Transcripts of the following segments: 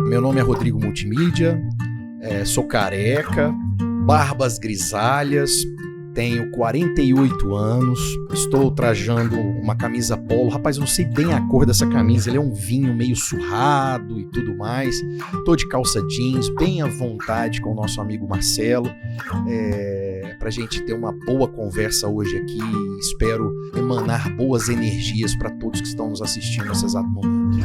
Meu nome é Rodrigo Multimídia, sou careca, barbas grisalhas, tenho 48 anos, estou trajando uma camisa polo. Rapaz, eu não sei bem a cor dessa camisa, ele é um vinho meio surrado e tudo mais. Tô de calça jeans, bem à vontade com o nosso amigo Marcelo, pra gente ter uma boa conversa hoje aqui. Espero emanar boas energias para todos que estão nos assistindo nesse exato momento.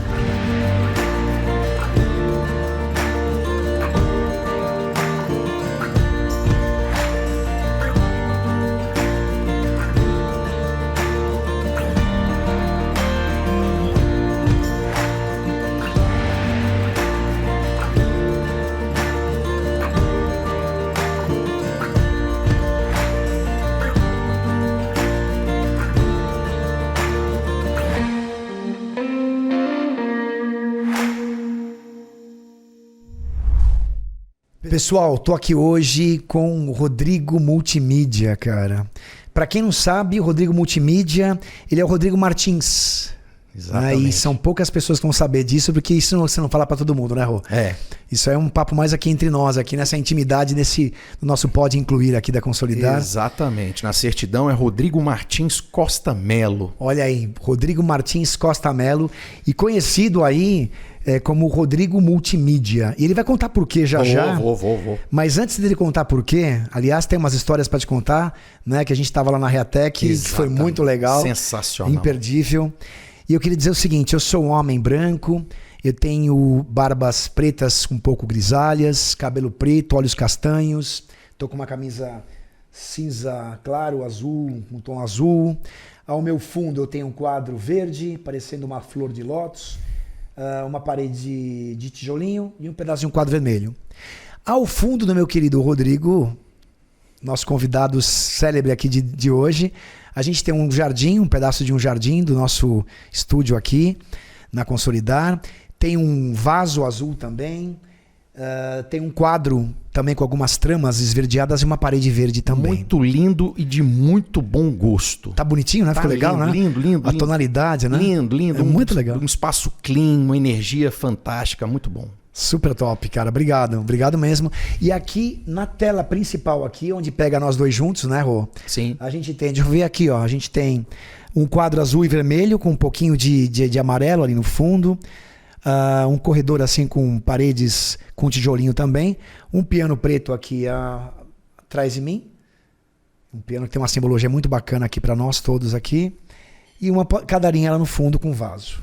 Pessoal, tô aqui hoje com o Rodrigo Multimídia, cara. Pra quem não sabe, o Rodrigo Multimídia, ele é o Rodrigo Martins. Exatamente. E são poucas pessoas que vão saber disso, porque isso você não fala pra todo mundo, né, Rô? Isso é um papo mais aqui entre nós, aqui nessa intimidade, no nosso Pode Incluir aqui da Consolidar. Exatamente. Na certidão é Rodrigo Martins Costa Melo. Olha aí, Rodrigo Martins Costa Melo, e conhecido aí como Rodrigo Multimídia. E ele vai contar por quê já. Vou. Mas antes dele contar por quê, aliás, tem umas histórias pra te contar, né? Que a gente tava lá na Reatec, que foi muito legal. Sensacional. Imperdível. E eu queria dizer o seguinte, eu sou um homem branco, eu tenho barbas pretas um pouco grisalhas, cabelo preto, olhos castanhos, tô com uma camisa cinza claro, azul, um tom azul. Ao meu fundo eu tenho um quadro verde, parecendo uma flor de lótus, uma parede de tijolinho e um pedaço de um quadro vermelho. Ao fundo do meu querido Rodrigo, nosso convidado célebre aqui de hoje, a gente tem um jardim, um pedaço de um jardim do nosso estúdio aqui na Consolidar. Tem um vaso azul também. Tem um quadro também com algumas tramas esverdeadas e uma parede verde também. Muito lindo e de muito bom gosto. Tá bonitinho, né? Ficou legal, né? Lindo. A tonalidade, né? Lindo. É muito legal. Um espaço clean, uma energia fantástica, muito bom. Super top, cara. Obrigado mesmo. E aqui na tela principal aqui, onde pega nós dois juntos, né, Rô? Sim. A gente tem, deixa eu ver aqui, ó. A gente tem um quadro azul e vermelho com um pouquinho de amarelo ali no fundo. Um corredor assim com paredes com tijolinho também. Um piano preto aqui atrás de mim. Um piano que tem uma simbologia muito bacana aqui para nós todos aqui. E uma cadeirinha lá no fundo com vaso.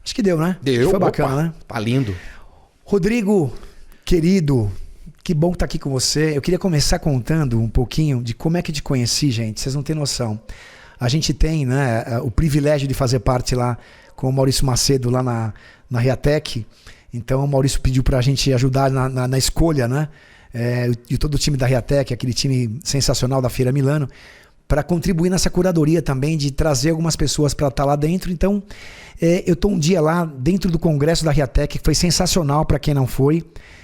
Acho que deu, né? Deu. Foi bacana, né? Tá lindo. Rodrigo, querido, que bom estar aqui com você. Eu queria começar contando um pouquinho de como é que te conheci, gente. Vocês não têm noção. A gente tem, né, o privilégio de fazer parte lá com o Maurício Macedo lá na Reatec. Então o Maurício pediu pra gente ajudar na escolha, né? E todo o time da Reatec, aquele time sensacional da Feira Milano, para contribuir nessa curadoria também, de trazer algumas pessoas para estar lá dentro. Então, eu estou um dia lá dentro do congresso da Reatec, que foi sensacional para quem não foi,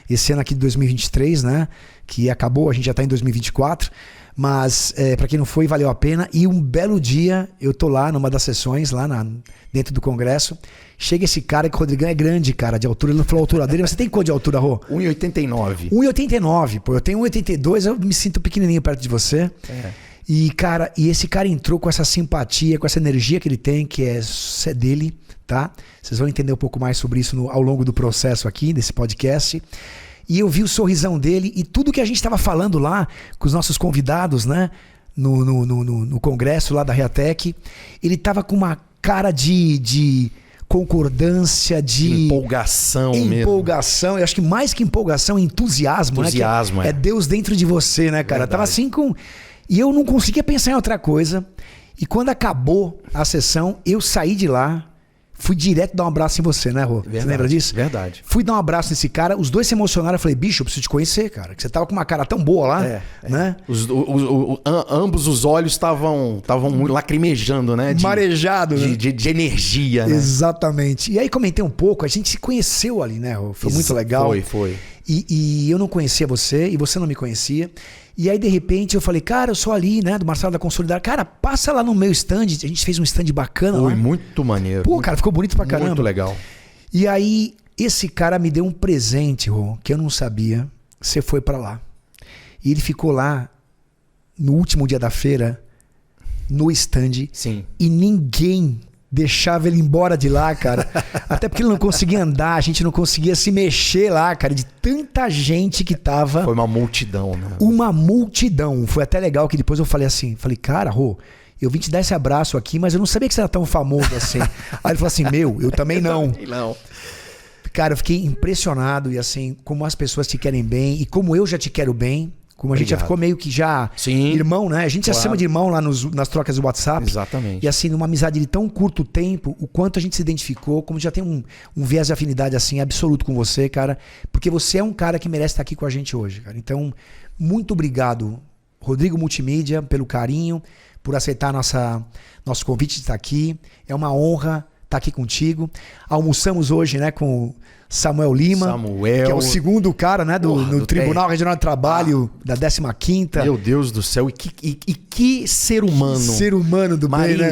esse ano aqui de 2023, né? Que acabou, a gente já está em 2024, mas para quem não foi, valeu a pena. E um belo dia, eu tô lá numa das sessões, lá dentro do congresso, chega esse cara, que o Rodrigão é grande, cara, de altura. Ele não falou a altura dele, mas você tem quanto de altura, Rô? 1,89. 1,89, pô. Eu tenho 1,82, eu me sinto pequenininho perto de você. E, cara, esse cara entrou com essa simpatia, com essa energia que ele tem, que é dele, tá? Vocês vão entender um pouco mais sobre isso ao longo do processo aqui, desse podcast. E eu vi o sorrisão dele e tudo que a gente estava falando lá com os nossos convidados, né? No congresso lá da Reatec, ele tava com uma cara de concordância, de empolgação mesmo. Empolgação, eu acho que mais que empolgação, entusiasmo, né? É Deus dentro de você, né, cara? Verdade. Tava assim com... E eu não conseguia pensar em outra coisa. E quando acabou a sessão, eu saí de lá, fui direto dar um abraço em você, né, Rô? Você lembra disso? Verdade. Fui dar um abraço nesse cara, os dois se emocionaram. Eu falei, bicho, eu preciso te conhecer, cara. Que você tava com uma cara tão boa lá, né? Ambos os olhos estavam lacrimejando, né? Marejado, né? De energia, né? Exatamente. E aí comentei um pouco, a gente se conheceu ali, né, Rô? Foi muito legal. Foi. E eu não conhecia você, e você não me conhecia. E aí, de repente, eu falei, cara, eu sou ali, né, do Marcelo da Consolidar. Cara, passa lá no meu stand. A gente fez um stand bacana lá. Foi muito maneiro. Pô, cara, ficou bonito pra caramba. Muito legal. E aí, esse cara me deu um presente, Rô, que eu não sabia. Você foi pra lá. E ele ficou lá no último dia da feira, no stand. Sim. E ninguém deixava ele embora de lá, cara. Até porque ele não conseguia andar, a gente não conseguia se mexer lá, cara, de tanta gente que tava. Foi uma multidão, né? Uma multidão. Foi até legal que depois eu falei assim, cara, Rô, eu vim te dar esse abraço aqui, mas eu não sabia que você era tão famoso assim. Aí ele falou assim, eu também não. Não. Cara, eu fiquei impressionado e assim, como as pessoas te querem bem e como eu já te quero bem. Como a gente já ficou meio que Sim, irmão, né? A gente já se chama de irmão lá nas trocas do WhatsApp. Exatamente. E assim, numa amizade de tão curto tempo, o quanto a gente se identificou, como já tem um viés de afinidade assim absoluto com você, cara. Porque você é um cara que merece estar aqui com a gente hoje, cara. Então, muito obrigado, Rodrigo Multimídia, pelo carinho, por aceitar nosso convite de estar aqui. É uma honra estar aqui contigo. Almoçamos hoje, né, com Samuel Lima, que é o segundo cara, né, do Tribunal Regional de Trabalho da 15ª. Meu Deus do céu, e que ser humano. Que ser humano do bem, né?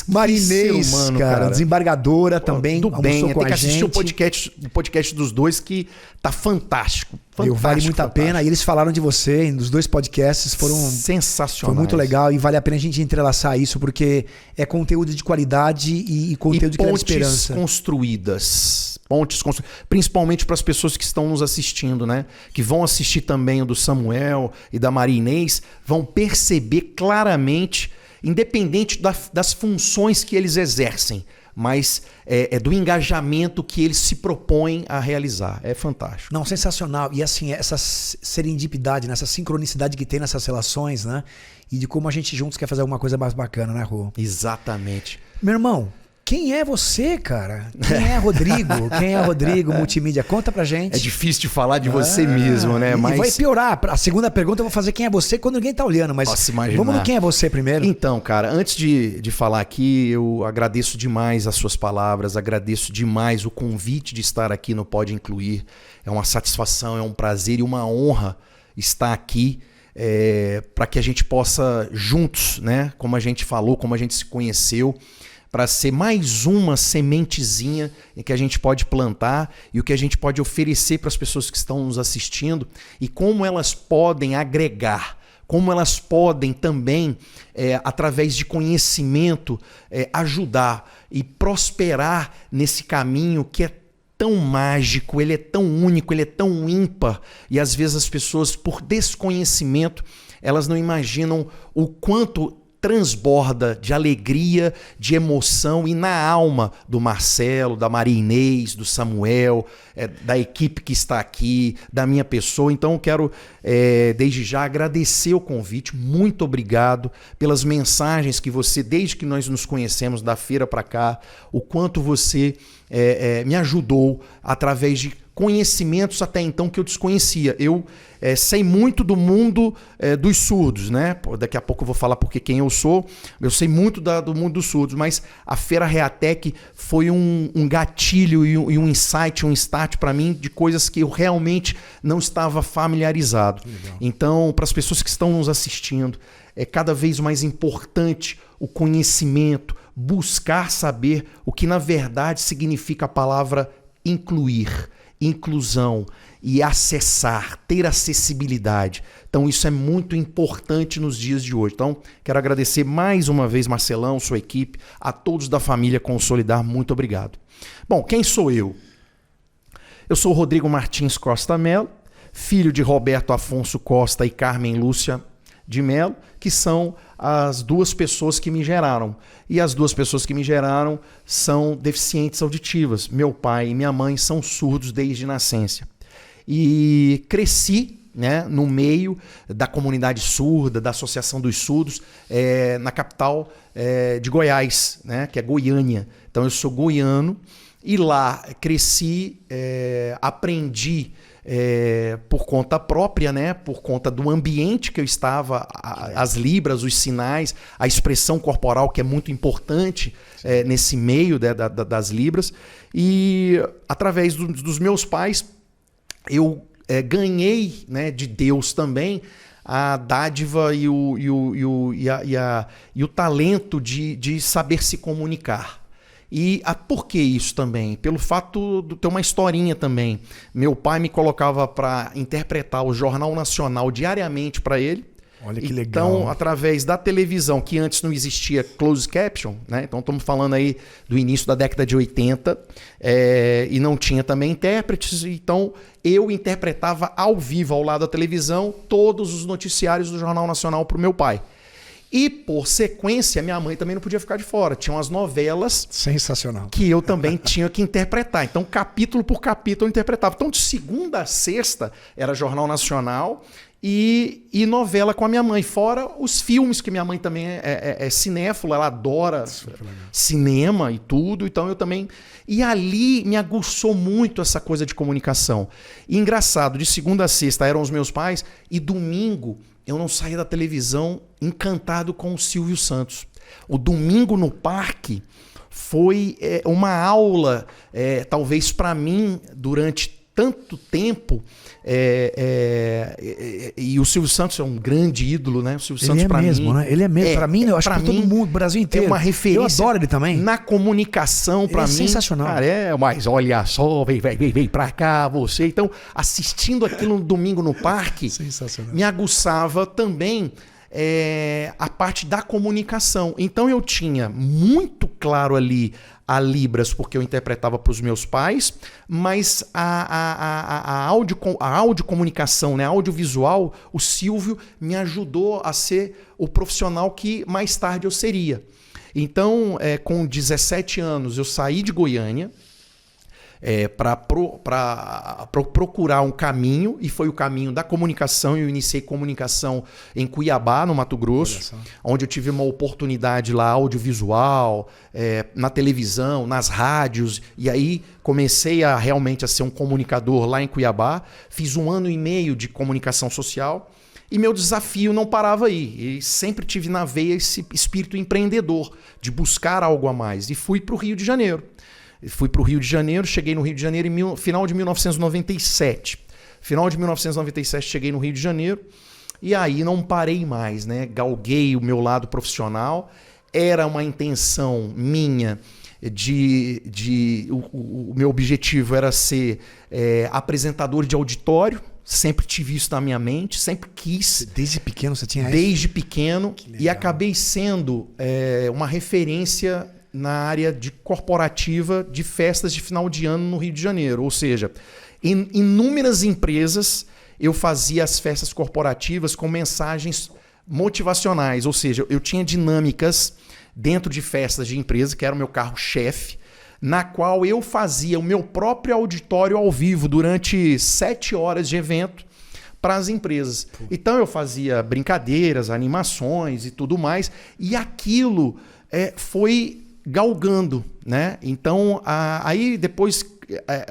Marinês, humano, cara. Desembargadora também, do bem, almoçou com tem que a assistir gente. o podcast dos dois que tá fantástico. Vale muito a pena. E eles falaram de você nos 2 podcasts, foram sensacionais. Foi muito legal e vale a pena a gente entrelaçar isso, porque é conteúdo de qualidade e conteúdo que dá esperança. Pontes construídas, principalmente para as pessoas que estão nos assistindo, né? Que vão assistir também o do Samuel e da Maria Inês, vão perceber claramente, independente das funções que eles exercem, mas é do engajamento que eles se propõem a realizar. É fantástico. Não, sensacional. E assim, essa serendipidade, né? Essa sincronicidade que tem nessas relações, né? E de como a gente juntos quer fazer alguma coisa mais bacana, né, Rô? Exatamente. Meu irmão, quem é você, cara? Quem é Rodrigo? Quem é Rodrigo Multimídia? Conta pra gente. É difícil de falar de você mesmo, né? Mas vai piorar. A segunda pergunta eu vou fazer quem é você quando ninguém tá olhando. Mas posso imaginar. Vamos no quem é você primeiro. Então, cara, antes de falar aqui, eu agradeço demais as suas palavras, agradeço demais o convite de estar aqui no Pode Incluir. É uma satisfação, é um prazer e uma honra estar aqui. Para que a gente possa juntos, né? Como a gente falou, como a gente se conheceu, para ser mais uma sementezinha em que a gente pode plantar e o que a gente pode oferecer para as pessoas que estão nos assistindo e como elas podem agregar, como elas podem também, através de conhecimento, ajudar e prosperar nesse caminho que é tão mágico, ele é tão único, ele é tão ímpar e às vezes as pessoas, por desconhecimento, elas não imaginam o quanto transborda de alegria, de emoção e na alma do Marcelo, da Maria Inês, do Samuel, da equipe que está aqui, da minha pessoa. Então eu quero desde já agradecer o convite, muito obrigado pelas mensagens que você, desde que nós nos conhecemos da feira para cá, o quanto você me ajudou através de conhecimentos até então que eu desconhecia. Eu sei muito do mundo dos surdos, né? Daqui a pouco eu vou falar porque quem eu sou. Eu sei muito do mundo dos surdos, mas a Feira Reatec foi um gatilho e um insight, um start para mim de coisas que eu realmente não estava familiarizado. Legal. Então, para as pessoas que estão nos assistindo, é cada vez mais importante o conhecimento, buscar saber o que na verdade significa a palavra incluir, inclusão e acessar, ter acessibilidade. Então isso é muito importante nos dias de hoje. Então quero agradecer mais uma vez, Marcelão, sua equipe, a todos da família Consolidar, muito obrigado. Bom, quem sou eu? Eu sou Rodrigo Martins Costa Melo, filho de Roberto Afonso Costa e Carmen Lúcia de Melo, que são as 2 pessoas que me geraram. E as 2 pessoas que me geraram são deficientes auditivas. Meu pai e minha mãe são surdos desde nascença. E cresci, né, no meio da comunidade surda, da Associação dos Surdos, na capital de Goiás, né, que é Goiânia. Então eu sou goiano e lá cresci, aprendi por conta própria, né? Por conta do ambiente que eu estava, as libras, os sinais, a expressão corporal, que é muito importante nesse meio das libras. E através dos meus pais, eu ganhei, né, de Deus também a dádiva e o talento de saber se comunicar. E por que isso também? Pelo fato de ter uma historinha também. Meu pai me colocava para interpretar o Jornal Nacional diariamente para ele. Olha que legal. Então, através da televisão, que antes não existia closed caption, né? Então estamos falando aí do início da década de 80, e não tinha também intérpretes, então eu interpretava ao vivo, ao lado da televisão, todos os noticiários do Jornal Nacional para o meu pai. E, por sequência, minha mãe também não podia ficar de fora. Tinham as novelas. Sensacional. Que eu também tinha que interpretar. Então, capítulo por capítulo, eu interpretava. Então, de segunda a sexta, era Jornal Nacional e novela com a minha mãe. Fora os filmes, que minha mãe também é cinéfila, ela adora cinema e tudo. Então, eu também... E ali me aguçou muito essa coisa de comunicação. E engraçado, de segunda a sexta eram os meus pais e domingo... eu não saía da televisão encantado com o Silvio Santos. O Domingo no Parque foi uma aula, talvez para mim, durante tanto tempo. E o Silvio Santos é um grande ídolo, né? O Silvio Santos, para mim, né? Ele é mesmo, para mim, eu acho que para todo mundo, Brasil inteiro. É uma referência. Eu adoro ele também. Na comunicação, para mim. É sensacional. Cara, mas olha só, vem pra cá, você. Então, assistindo aquilo no Domingo no Parque, me aguçava também a parte da comunicação. Então, eu tinha muito claro ali a Libras, porque eu interpretava para os meus pais, mas a audiocomunicação, né, a audiovisual, o Silvio me ajudou a ser o profissional que mais tarde eu seria. Então, com 17 anos, eu saí de Goiânia para procurar um caminho, e foi o caminho da comunicação. Eu iniciei comunicação em Cuiabá, no Mato Grosso, onde eu tive uma oportunidade lá audiovisual, na televisão, nas rádios, e aí comecei realmente a ser um comunicador lá em Cuiabá. Fiz 1 ano e meio de comunicação social e meu desafio não parava aí. E sempre tive na veia esse espírito empreendedor, de buscar algo a mais, e fui para o Rio de Janeiro. Cheguei no Rio de Janeiro em final de 1997. Final de 1997 cheguei no Rio de Janeiro e aí não parei mais, né? Galguei o meu lado profissional. Era uma intenção minha o meu objetivo era ser apresentador de auditório. Sempre tive isso na minha mente, sempre quis. Desde pequeno você tinha isso? Desde pequeno. E acabei sendo uma referência na área de corporativa de festas de final de ano no Rio de Janeiro. Ou seja, em inúmeras empresas eu fazia as festas corporativas com mensagens motivacionais. Ou seja, eu tinha dinâmicas dentro de festas de empresa, que era o meu carro-chefe, na qual eu fazia o meu próprio auditório ao vivo durante 7 horas de evento para as empresas. Então eu fazia brincadeiras, animações e tudo mais, e aquilo foi galgando, né? Então, aí depois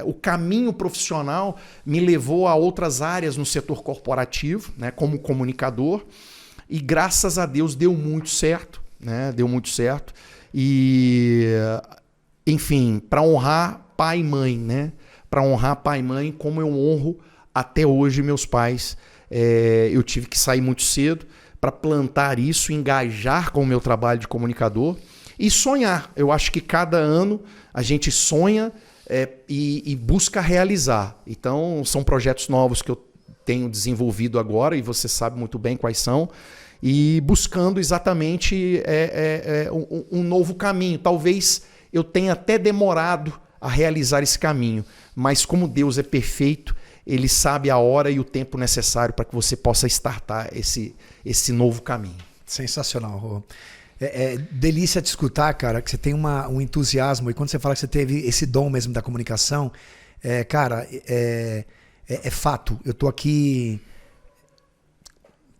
o caminho profissional me levou a outras áreas no setor corporativo, né? Como comunicador, e graças a Deus deu muito certo, né? Deu muito certo. E, enfim, para honrar pai e mãe, né? Para honrar pai e mãe, como eu honro até hoje meus pais. Eu tive que sair muito cedo para plantar isso, engajar com o meu trabalho de comunicador. E sonhar. Eu acho que cada ano a gente sonha e busca realizar. Então, são projetos novos que eu tenho desenvolvido agora, e você sabe muito bem quais são, e buscando exatamente um novo caminho. Talvez eu tenha até demorado a realizar esse caminho, mas como Deus é perfeito, Ele sabe a hora e o tempo necessário para que você possa startar esse novo caminho. Sensacional, Rô. É delícia te escutar, cara, que você tem um entusiasmo, e quando você fala que você teve esse dom mesmo da comunicação, cara, é fato. Eu tô aqui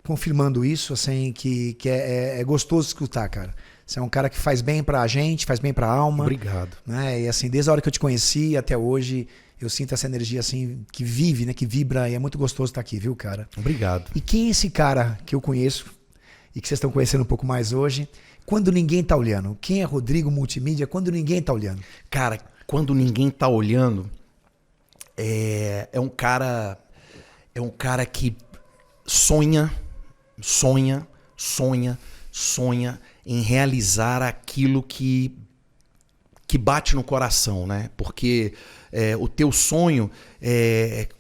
confirmando isso, assim, que é gostoso escutar, cara. Você é um cara que faz bem pra gente, faz bem pra alma. Obrigado. Né? E assim, desde a hora que eu te conheci até hoje, eu sinto essa energia assim, que vive, né, que vibra, e é muito gostoso estar aqui, viu, cara? Obrigado. E quem é esse cara que eu conheço e que vocês estão conhecendo um pouco mais hoje, quando ninguém tá olhando? Quem é Rodrigo Multimídia quando ninguém tá olhando? Cara, quando ninguém tá olhando, é um cara que sonha em realizar aquilo que que bate no coração, né? Porque o teu sonho,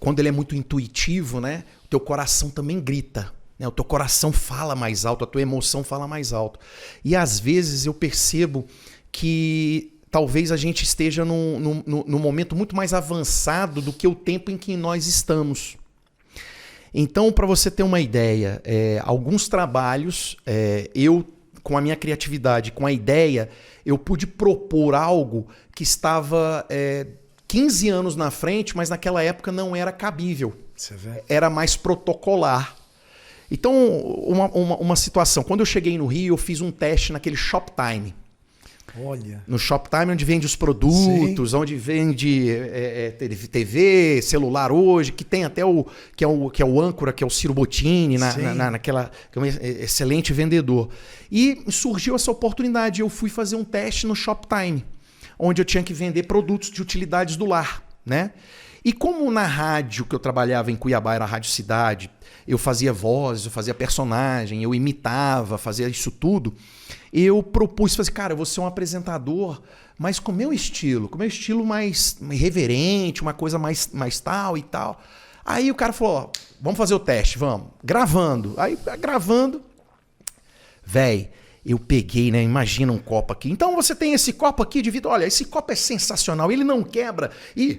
quando ele é muito intuitivo, né? O teu coração também grita, né? O teu coração fala mais alto, a tua emoção fala mais alto. E às vezes eu percebo que talvez a gente esteja num momento muito mais avançado do que o tempo em que nós estamos. Então, para você ter uma ideia, alguns trabalhos, eu, com a minha criatividade, com a ideia, eu pude propor algo que estava 15 anos na frente, mas naquela época não era cabível. Você vê? Era mais protocolar. Então, uma situação. Quando eu cheguei no Rio, eu fiz um teste naquele Shoptime. Olha. No Shoptime, onde vende os produtos, onde vende TV, celular hoje, que tem até que é o âncora, que é o Ciro Bottini, naquela, que é um excelente vendedor. E surgiu essa oportunidade. Eu fui fazer um teste no Shoptime, onde eu tinha que vender produtos de utilidades do lar, né? E como na rádio que eu trabalhava em Cuiabá, era a Rádio Cidade, eu fazia vozes, eu fazia personagem, eu imitava, fazia isso tudo, eu propus, falei, cara, eu vou ser um apresentador, mas com o meu estilo mais irreverente, uma coisa mais tal e tal. Aí o cara falou, ó, vamos fazer o teste, vamos. Gravando. Aí, gravando, véi, eu peguei, né? Imagina um copo aqui. Então você tem esse copo aqui de vidro. Olha, esse copo é sensacional, ele não quebra.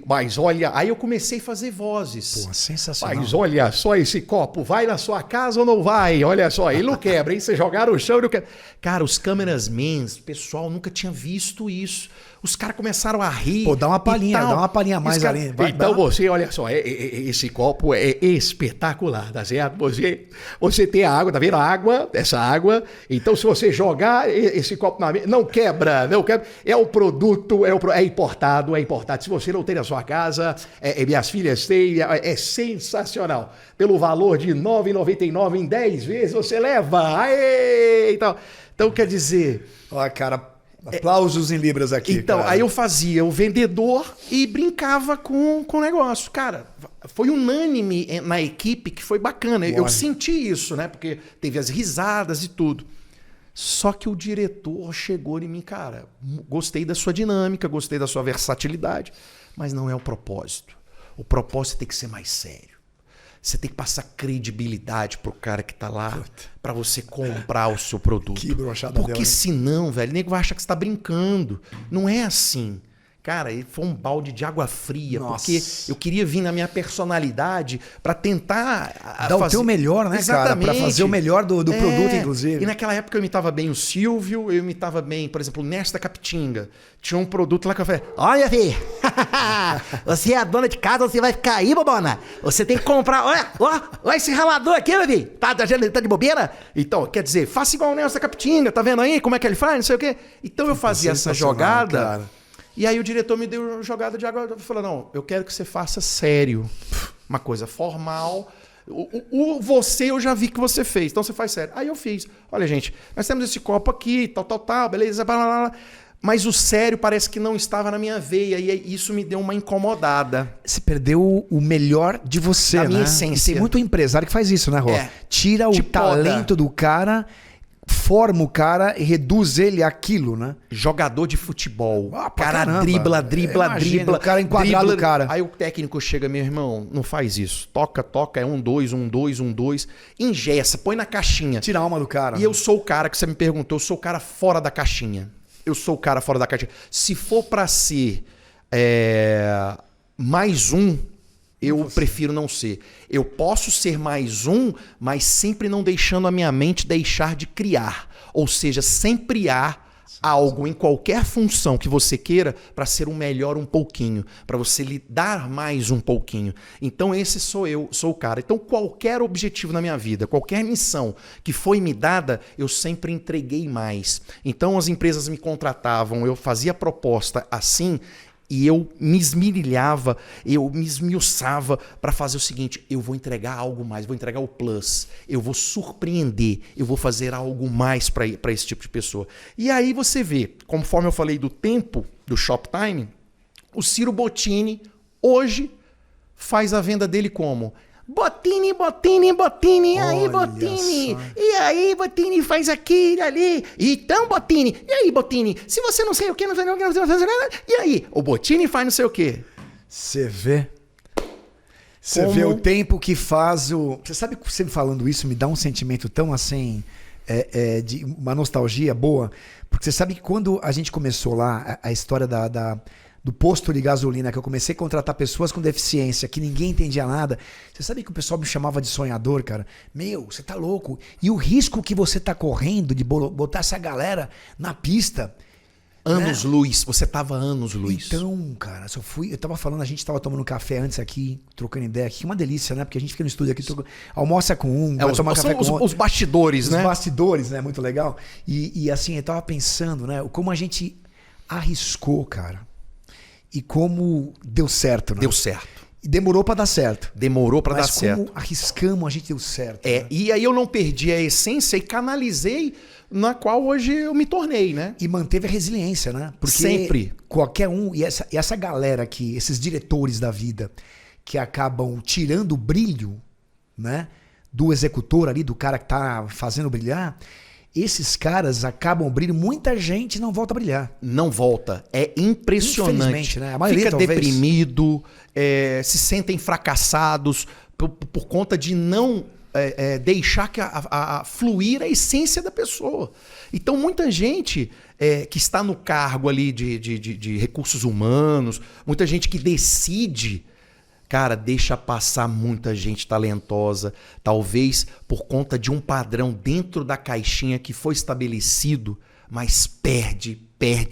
Mas olha, aí eu comecei a fazer vozes. Pô, sensacional. Mas olha só esse copo, vai na sua casa ou não vai? Olha só, ele não quebra, hein? Você jogar no chão, ele não quebra. Cara, os cameramen, o pessoal nunca tinha visto isso. Os caras começaram a rir. Pô, dá uma palhinha a mais ali. Então você, olha só, esse copo é espetacular, tá certo? Você tem a água, tá vendo a água? Essa água. Então se você jogar esse copo na mesa, não quebra. É o produto, é importado. Se você não tem na sua casa, minhas filhas têm, é sensacional. Pelo valor de R$ 9,99 em 10 vezes, você leva. Aê! Então quer dizer... Ó, cara... Aplausos em libras aqui. Então, cara. Aí eu fazia o vendedor e brincava com o negócio. Cara, foi unânime na equipe que foi bacana. Olha. Eu senti isso, né? Porque teve as risadas e tudo. Só que o diretor chegou em mim, cara, gostei da sua dinâmica, gostei da sua versatilidade, mas não é o propósito. O propósito tem que ser mais sério. Você tem que passar credibilidade pro cara que tá lá para você comprar o seu produto. Que broxada. Porque senão, velho, o nego vai achar que você tá brincando. Não é assim. Cara, foi um balde de água fria. Nossa. Porque eu queria vir na minha personalidade para tentar... Dar o teu melhor, né, exatamente, cara? Para fazer o melhor do produto, inclusive. E naquela época eu imitava bem o Silvio, eu imitava bem, por exemplo, o Nesta Capitinga. Tinha um produto lá que eu falei, olha, filho, você é a dona de casa, você vai ficar aí, bobona. Você tem que comprar, olha esse ralador aqui, meu filho. Tá de bobeira? Então, quer dizer, faça igual o Nesta Capitinga, tá vendo aí como é que ele faz, não sei o quê. Então eu fazia essa jogada... Cara. E aí o diretor me deu uma jogada de água. Eu falei, não, eu quero que você faça sério. Uma coisa formal. Você eu já vi que você fez, então você faz sério. Aí eu fiz. Olha, gente, nós temos esse copo aqui, tal, beleza, blá, blá, blá. Mas o sério parece que não estava na minha veia. E isso me deu uma incomodada. Você perdeu o melhor de você, da minha essência. E tem muito empresário que faz isso, né, Rô? Tira o talento do cara... Forma o cara e reduz ele àquilo, né? Jogador de futebol. Cara, caramba. dribla. O cara enquadrado o cara. Aí o técnico chega, meu irmão, não faz isso. Toca, é 1-2, 1-2, 1-2. Engessa, põe na caixinha. Tira a alma do cara. E eu sou o cara que você me perguntou, eu sou o cara fora da caixinha. Se for pra ser mais um, eu prefiro não ser. Eu posso ser mais um, mas sempre não deixando a minha mente deixar de criar. Ou seja, sempre há algo em qualquer função que você queira para ser um melhor um pouquinho, para você lhe dar mais um pouquinho. Então esse sou eu, sou o cara. Então qualquer objetivo na minha vida, qualquer missão que foi me dada, eu sempre entreguei mais. Então as empresas me contratavam, eu fazia proposta assim... E eu me esmirilhava, eu me esmiuçava para fazer o seguinte, eu vou entregar algo mais, vou entregar o plus, eu vou surpreender, eu vou fazer algo mais para esse tipo de pessoa. E aí você vê, conforme eu falei do tempo do Shoptime, o Ciro Bottini hoje faz a venda dele como? Botini, Botini, Botini, e aí, Olha Botini? só. E aí, Botini, faz aquilo ali. Então, Botini, e aí, Botini? Se você não sei o que, não sei o que, não sei o que, e aí? O Botini faz não sei o que. Você vê? Você Como- vê o tempo que faz o... Você sabe que você me falando isso me dá um sentimento tão assim... de uma nostalgia boa. Porque você sabe que quando a gente começou lá, a história do posto de gasolina, que eu comecei a contratar pessoas com deficiência, que ninguém entendia nada. Você sabe que o pessoal me chamava de sonhador, cara? Meu, você tá louco. E o risco que você tá correndo de botar essa galera na pista... Anos-luz, você tava anos-luz. Então, cara, eu tava falando, a gente tava tomando café antes aqui, trocando ideia aqui, uma delícia, né? Porque a gente fica no estúdio aqui, almoça com um, vai tomar café com outro. Os bastidores, Os né? bastidores, né? Muito legal. E assim, eu tava pensando, né? Como a gente arriscou, cara. E como deu certo, né? Deu certo. E demorou pra dar certo. Demorou pra dar Mas certo. como arriscamos, a gente deu certo. É, né? e aí eu não perdi a essência e canalizei na qual hoje eu me tornei, né? E manteve a resiliência, né? Porque Sempre. qualquer um, e essa galera aqui, esses diretores da vida, que acabam tirando o brilho, né? Do executor ali, do cara que tá fazendo brilhar, esses caras acabam brilhando, muita gente não volta a brilhar. Não volta. É impressionante. Infelizmente, né? A maioria, Fica talvez. deprimido, se sentem fracassados por conta de não deixar que fluir a essência da pessoa. Então, muita gente que está no cargo ali de recursos humanos, muita gente que decide, cara, deixa passar muita gente talentosa, talvez por conta de um padrão dentro da caixinha que foi estabelecido, mas perde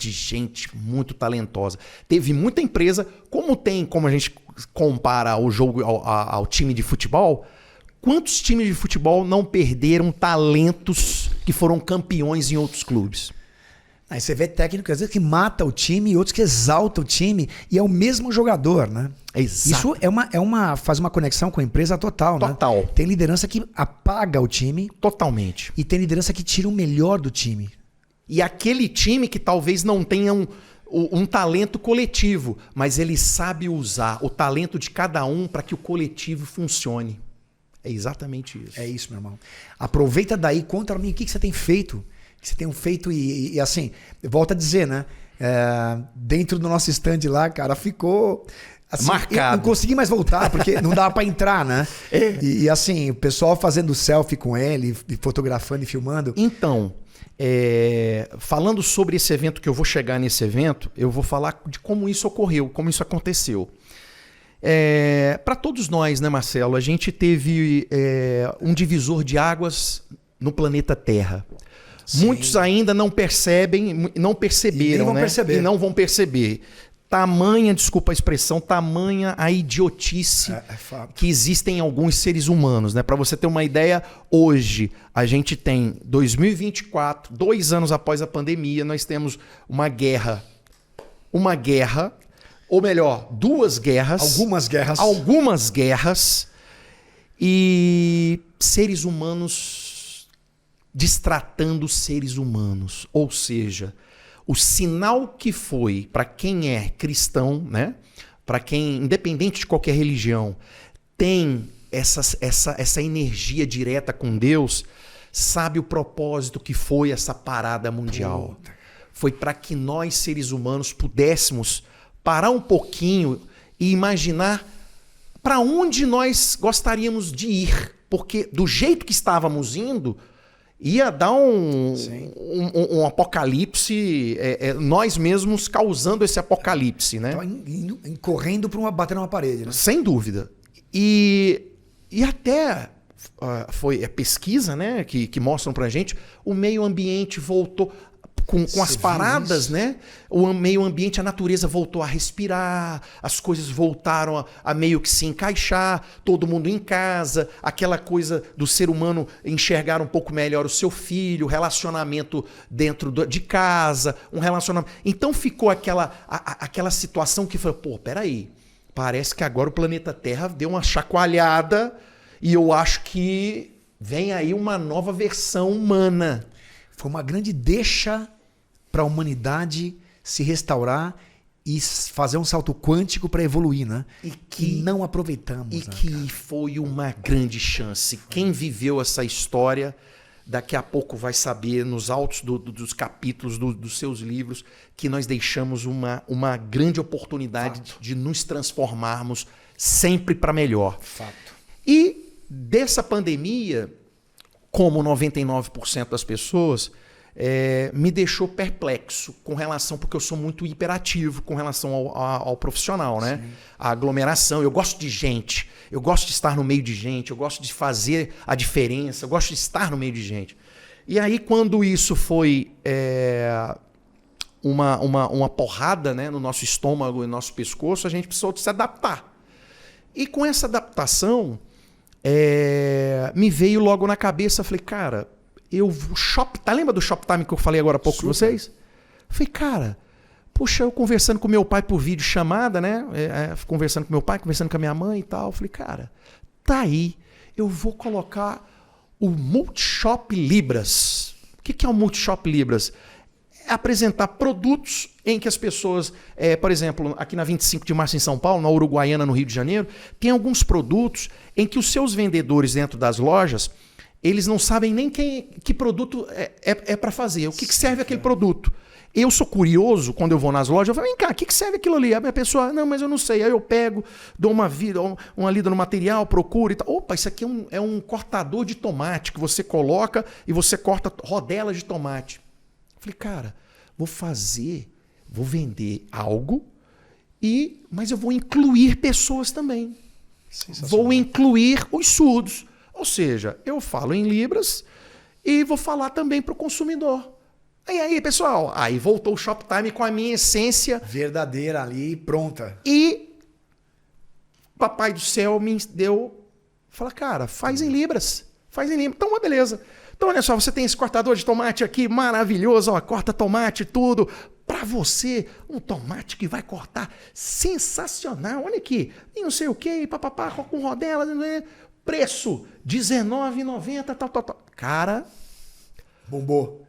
gente muito talentosa. Teve muita empresa, como a gente compara o jogo ao time de futebol, quantos times de futebol não perderam talentos que foram campeões em outros clubes? Aí você vê técnico às vezes que mata o time e outros que exalta o time e é o mesmo jogador, né? Exato. Isso faz uma conexão com a empresa total, né? Total. Tem liderança que apaga o time Totalmente. e tem liderança que tira o melhor do time. E aquele time que talvez não tenha um talento coletivo, mas ele sabe usar o talento de cada um para que o coletivo funcione. É exatamente isso. É isso, meu irmão. Aproveita daí, conta pra mim o que você tem feito. O que você tem feito e assim, volta a dizer, né? Dentro do nosso stand lá, cara, ficou... Assim, marcado. Eu não consegui mais voltar, porque não dava pra entrar, né? E assim, o pessoal fazendo selfie com ele, fotografando e filmando. Então, falando sobre esse evento, que eu vou chegar nesse evento, eu vou falar de como isso ocorreu, como isso aconteceu. Para todos nós, né, Marcelo, a gente teve um divisor de águas no planeta Terra. Sim. Muitos ainda não percebem, não perceberam, E nem vão né? perceber. E não vão perceber. Tamanha, desculpa a expressão, tamanha a idiotice fato. que existem em alguns seres humanos, né? Para você ter uma ideia, hoje a gente tem 2024, 2 anos após a pandemia, nós temos uma guerra, ou melhor, 2 guerras. Algumas guerras e seres humanos destratando seres humanos. Ou seja, o sinal que foi para quem é cristão, né? Para quem, independente de qualquer religião, tem essa energia direta com Deus, sabe o propósito que foi essa parada mundial. Foi para que nós, seres humanos, pudéssemos parar um pouquinho e imaginar para onde nós gostaríamos de ir. Porque do jeito que estávamos indo, ia dar um apocalipse, nós mesmos causando esse apocalipse, né? Então, correndo para bater numa parede, né? Sem dúvida. E até foi pesquisa, né, que mostram pra gente, o meio ambiente voltou com as paradas, né? O meio ambiente, a natureza voltou a respirar, as coisas voltaram a meio que se encaixar, todo mundo em casa, aquela coisa do ser humano enxergar um pouco melhor o seu filho, relacionamento dentro de casa, um relacionamento. Então ficou aquela situação que foi, peraí, parece que agora o planeta Terra deu uma chacoalhada e eu acho que vem aí uma nova versão humana. Foi uma grande deixa para a humanidade se restaurar e fazer um salto quântico para evoluir, né? E não aproveitamos. E né, que cara? foi uma grande chance. Quem viveu essa história, daqui a pouco vai saber, nos autos dos capítulos dos seus livros, que nós deixamos uma grande oportunidade de nos transformarmos sempre para melhor. Fato. E dessa pandemia, como 99% das pessoas, me deixou perplexo com relação, porque eu sou muito hiperativo com relação ao profissional, né? Sim. A aglomeração, eu gosto de gente, eu gosto de estar no meio de gente, eu gosto de fazer a diferença, eu gosto de estar no meio de gente. E aí, quando isso foi uma porrada, né, no nosso estômago e no nosso pescoço, a gente precisou se adaptar. E com essa adaptação, me veio logo na cabeça, falei, cara, lembra do Shoptime que eu falei agora há pouco com vocês? Falei, cara, puxa, eu conversando com meu pai por videochamada, né? Conversando com meu pai, conversando com a minha mãe e tal. Falei, cara, tá aí, eu vou colocar o Multishop Libras. O que é o Multishop Libras? É apresentar produtos em que as pessoas, por exemplo, aqui na 25 de março em São Paulo, na Uruguaiana, no Rio de Janeiro, tem alguns produtos em que os seus vendedores dentro das lojas, eles não sabem nem que produto é para fazer, o que serve aquele produto. Eu sou curioso, quando eu vou nas lojas, eu falo, vem cá, o que serve aquilo ali? A minha pessoa, não, mas eu não sei. Aí eu pego, dou uma lida no material, procuro e tal. Opa, isso aqui é um cortador de tomate que você coloca e você corta rodelas de tomate. Falei, cara, vou vender algo, mas eu vou incluir pessoas também. Vou incluir os surdos. Ou seja, eu falo em Libras e vou falar também para o consumidor. E aí, pessoal, aí voltou o Shoptime com a minha essência verdadeira ali, pronta. E Papai do Céu me deu, fala, cara, faz em Libras. Então, beleza. Então, olha só, você tem esse cortador de tomate aqui, maravilhoso, ó, corta tomate, tudo. Para você, um tomate que vai cortar, sensacional. Olha aqui, e não sei o que, papapá, com rodela, preço, R$19,90, tal. Cara, bombou.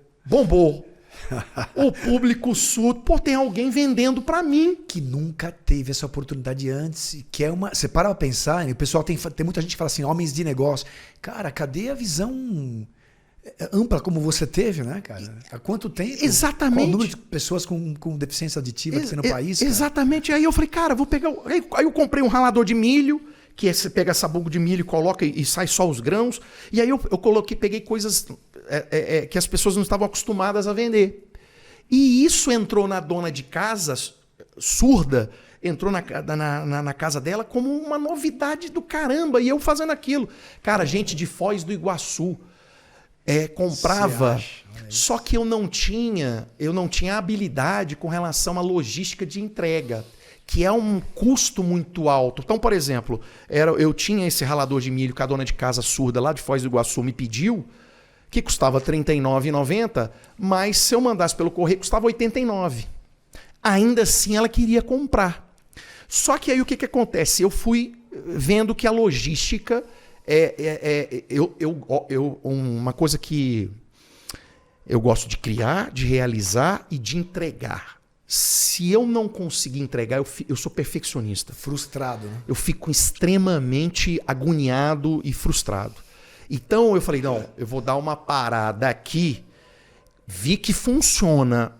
O público surdo, tem alguém vendendo para mim. Que nunca teve essa oportunidade antes. Que é uma. Você para pra pensar, e o pessoal tem muita gente que fala assim, homens de negócio. Cara, cadê a visão ampla como você teve, né, cara? Há quanto tempo? Exatamente. Qual o número de pessoas com deficiência auditiva que tem no país? Cara? Exatamente. Aí eu falei, cara, vou pegar. Aí eu comprei um ralador de milho, que você pega sabugo de milho, coloca e sai só os grãos. E aí eu peguei coisas que as pessoas não estavam acostumadas a vender. E isso entrou na dona de casa surda, entrou na casa dela como uma novidade do caramba. E eu fazendo aquilo. Cara, gente de Foz do Iguaçu comprava, só que eu não tinha habilidade com relação à logística de entrega, que é um custo muito alto. Então, por exemplo, eu tinha esse ralador de milho que a dona de casa surda lá de Foz do Iguaçu me pediu, que custava R$ 39,90, mas se eu mandasse pelo correio custava R$ 89. Ainda assim ela queria comprar. Só que aí o que acontece? Eu fui vendo que a logística uma coisa que eu gosto de criar, de realizar e de entregar. Se eu não conseguir entregar, eu sou perfeccionista. Frustrado, né? Eu fico extremamente agoniado e frustrado. Então eu falei, não, eu vou dar uma parada aqui, vi que funciona.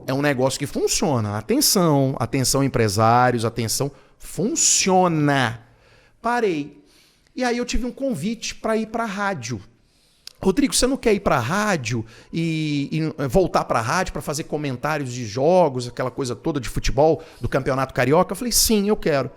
É um negócio que funciona. Atenção empresários, atenção, funciona. Parei. E aí eu tive um convite para ir para a rádio. Rodrigo, você não quer ir para a rádio e voltar para a rádio para fazer comentários de jogos, aquela coisa toda de futebol, do Campeonato Carioca? Eu falei, sim, eu quero.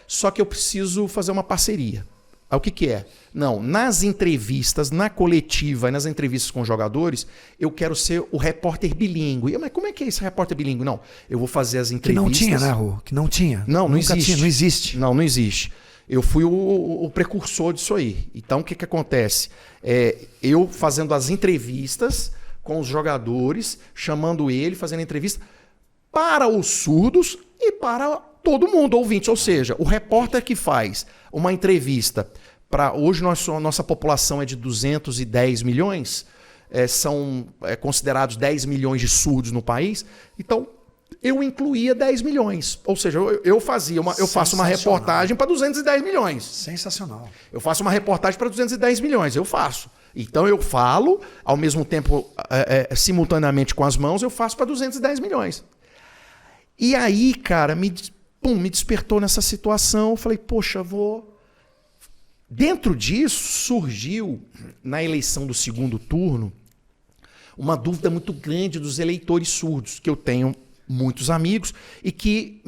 Só que eu preciso fazer uma parceria. Aí o que é? Não, nas entrevistas, na coletiva e nas entrevistas com jogadores, eu quero ser o repórter bilíngue. Mas como é que é esse repórter bilíngue? Não, eu vou fazer as entrevistas... Que não tinha, né, Rô? Que não tinha. Não existe. Não existe. Não existe. Eu fui o precursor disso aí. Então, o que acontece? Eu fazendo as entrevistas com os jogadores, chamando ele, fazendo entrevista para os surdos e para todo mundo, ouvinte. Ou seja, o repórter que faz uma entrevista para... Hoje, nossa população é de 210 milhões, são considerados 10 milhões de surdos no país. Então, eu incluía 10 milhões. Ou seja, eu faço uma reportagem para 210 milhões. Sensacional. Eu faço uma reportagem para 210 milhões, eu faço. Então eu falo, ao mesmo tempo, simultaneamente com as mãos, eu faço para 210 milhões. E aí, cara, me despertou nessa situação. Eu falei, poxa, Dentro disso, surgiu, na eleição do segundo turno, uma dúvida muito grande dos eleitores surdos, que eu tenho muitos amigos e que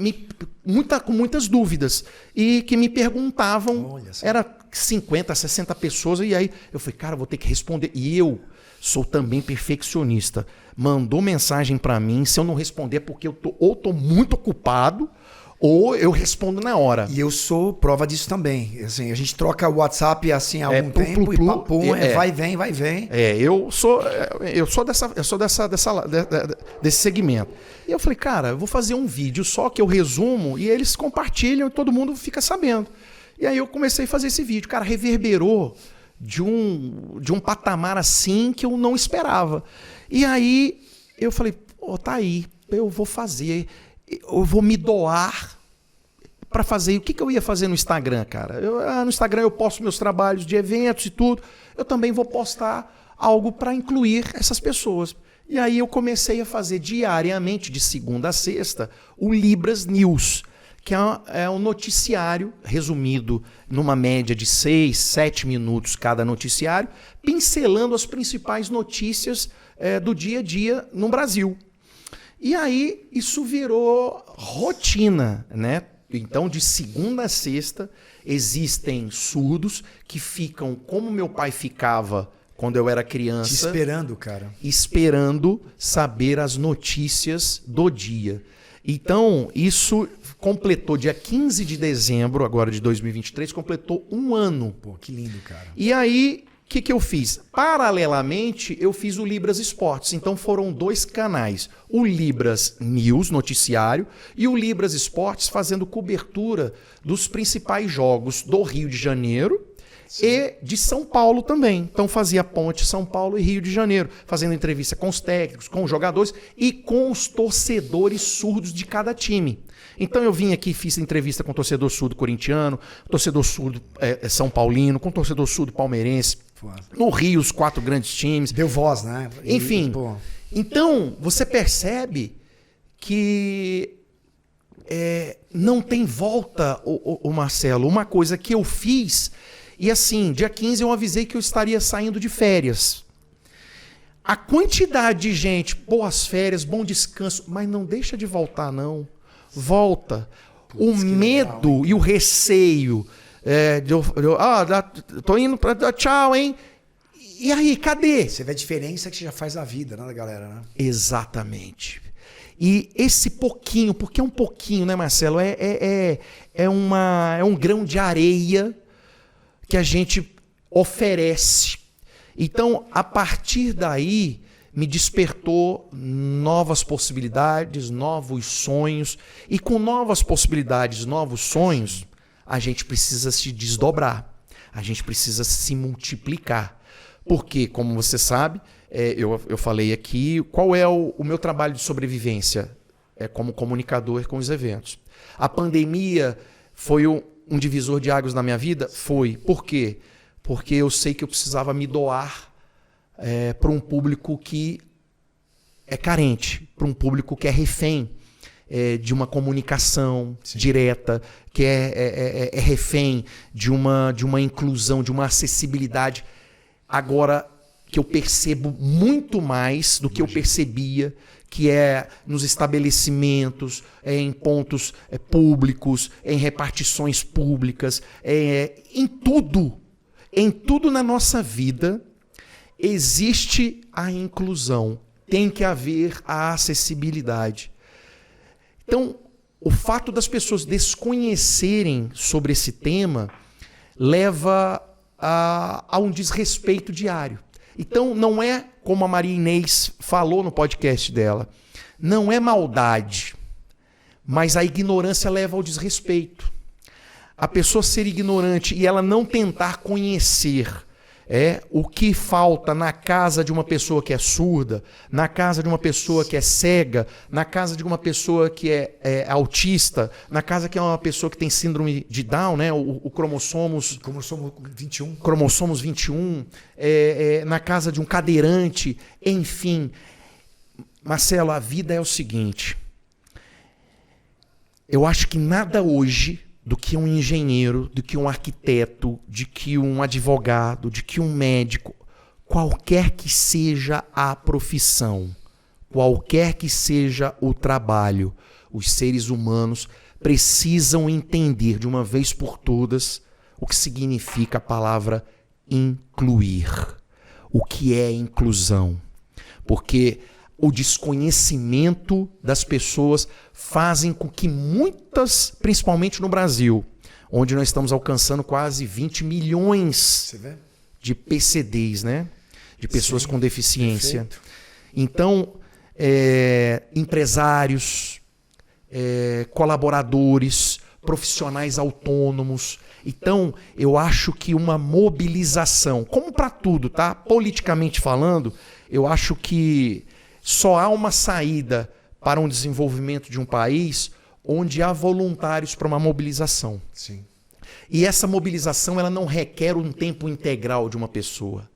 com muitas dúvidas e que me perguntavam, era 50, 60 pessoas, e aí eu falei, cara, vou ter que responder. E eu sou também perfeccionista. Mandou mensagem para mim, se eu não responder é porque eu tô muito ocupado, ou eu respondo na hora. E eu sou prova disso também. Assim, a gente troca o WhatsApp assim há algum tempo e papum, vai e vem. Eu sou desse segmento. E eu falei, cara, eu vou fazer um vídeo só que eu resumo e eles compartilham e todo mundo fica sabendo. E aí eu comecei a fazer esse vídeo. Cara, reverberou de um patamar assim que eu não esperava. E aí eu falei, tá aí, eu vou fazer... Eu vou me doar para fazer. O que eu ia fazer no Instagram, cara? No Instagram eu posto meus trabalhos de eventos e tudo. Eu também vou postar algo para incluir essas pessoas. E aí eu comecei a fazer diariamente, de segunda a sexta, o Libras News, que é um noticiário resumido numa média de 6, 7 minutos cada noticiário, pincelando as principais notícias do dia a dia no Brasil. E aí isso virou rotina, né? Então, de segunda a sexta, existem surdos que ficam como meu pai ficava quando eu era criança. Te esperando, cara. Esperando saber as notícias do dia. Então, isso completou dia 15 de dezembro, agora de 2023, completou um ano. Pô, que lindo, cara. E aí... O que eu fiz? Paralelamente, eu fiz o Libras Esportes. Então foram 2 canais. O Libras News, noticiário, e o Libras Esportes fazendo cobertura dos principais jogos do Rio de Janeiro e de São Paulo também. Então fazia ponte São Paulo e Rio de Janeiro, fazendo entrevista com os técnicos, com os jogadores e com os torcedores surdos de cada time. Então eu vim aqui, fiz entrevista com o torcedor surdo corintiano, torcedor surdo São Paulino, com torcedor surdo palmeirense. No Rio, os 4 grandes times. Deu voz, né? Enfim, então você percebe que não tem volta, o Marcelo. Uma coisa que eu fiz, e assim, dia 15 eu avisei que eu estaria saindo de férias. A quantidade de gente, boas férias, bom descanso, mas não deixa de voltar, não. Volta. O medo legal, e o receio... tô indo pra tchau, hein? E aí, cadê? Você vê a diferença que você já faz na vida, né, da galera, né? Exatamente. E esse pouquinho, porque é um pouquinho, né, Marcelo? É um grão de areia que a gente oferece. Então, a partir daí, me despertou novas possibilidades, novos sonhos. E com novas possibilidades, novos sonhos, a gente precisa se desdobrar, a gente precisa se multiplicar. Porque, como você sabe, eu falei aqui, qual é o meu trabalho de sobrevivência como comunicador com os eventos. A pandemia foi um divisor de águas na minha vida? Foi. Por quê? Porque eu sei que eu precisava me doar para um público que é carente, para um público que é refém de uma comunicação direta, que é refém de uma inclusão, de uma acessibilidade. Agora que eu percebo muito mais do que eu percebia, que é nos estabelecimentos, em pontos públicos, em repartições públicas, em tudo na nossa vida existe a inclusão, tem que haver a acessibilidade. Então, o fato das pessoas desconhecerem sobre esse tema leva a um desrespeito diário. Então, não é como a Maria Inês falou no podcast dela, não é maldade, mas a ignorância leva ao desrespeito. A pessoa ser ignorante e ela não tentar conhecer O que falta na casa de uma pessoa que é surda, na casa de uma pessoa que é cega, na casa de uma pessoa que é autista, na casa que é uma pessoa que tem síndrome de Down, né? O cromossomos 21. Cromossomos 21, na casa de um cadeirante, enfim. Marcelo, a vida é o seguinte. Eu acho que nada hoje do que um engenheiro, do que um arquiteto, de que um advogado, de que um médico, qualquer que seja a profissão, qualquer que seja o trabalho, os seres humanos precisam entender de uma vez por todas o que significa a palavra incluir. O que é inclusão? Porque o desconhecimento das pessoas fazem com que muitas, principalmente no Brasil, onde nós estamos alcançando quase 20 milhões de PCDs, né? De pessoas com deficiência. Perfeito. Então, empresários, colaboradores, profissionais autônomos. Então, eu acho que uma mobilização, como para tudo, tá? Politicamente falando, eu acho que só há uma saída para um desenvolvimento de um país onde há voluntários para uma mobilização. Sim. E essa mobilização ela não requer um tempo integral de uma pessoa.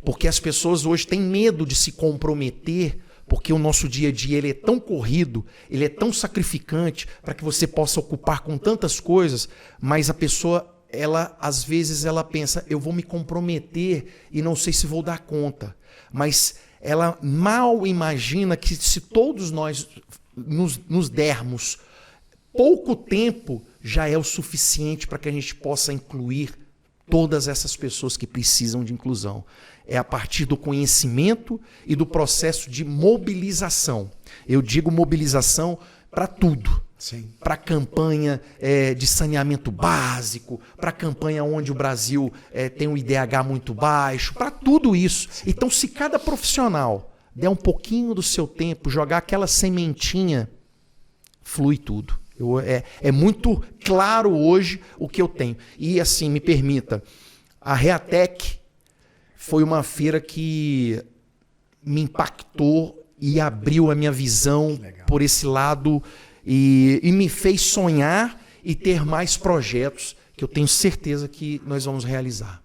Porque as pessoas hoje têm medo de se comprometer, porque o nosso dia a dia ele é tão corrido, ele é tão sacrificante para que você possa ocupar com tantas coisas, mas a pessoa, às vezes ela pensa, eu vou me comprometer e não sei se vou dar conta. Mas ela mal imagina que se todos nós nos dermos pouco tempo, já é o suficiente para que a gente possa incluir todas essas pessoas que precisam de inclusão. É a partir do conhecimento e do processo de mobilização. Eu digo mobilização para tudo. Para a campanha de saneamento básico, para a campanha onde o Brasil tem um IDH muito baixo, para tudo isso. Sim. Então, se cada profissional der um pouquinho do seu tempo, jogar aquela sementinha, flui tudo. É muito claro hoje o que eu tenho. E assim, me permita, a Reatec foi uma feira que me impactou e abriu a minha visão por esse lado e me fez sonhar e ter mais projetos que eu tenho certeza que nós vamos realizar.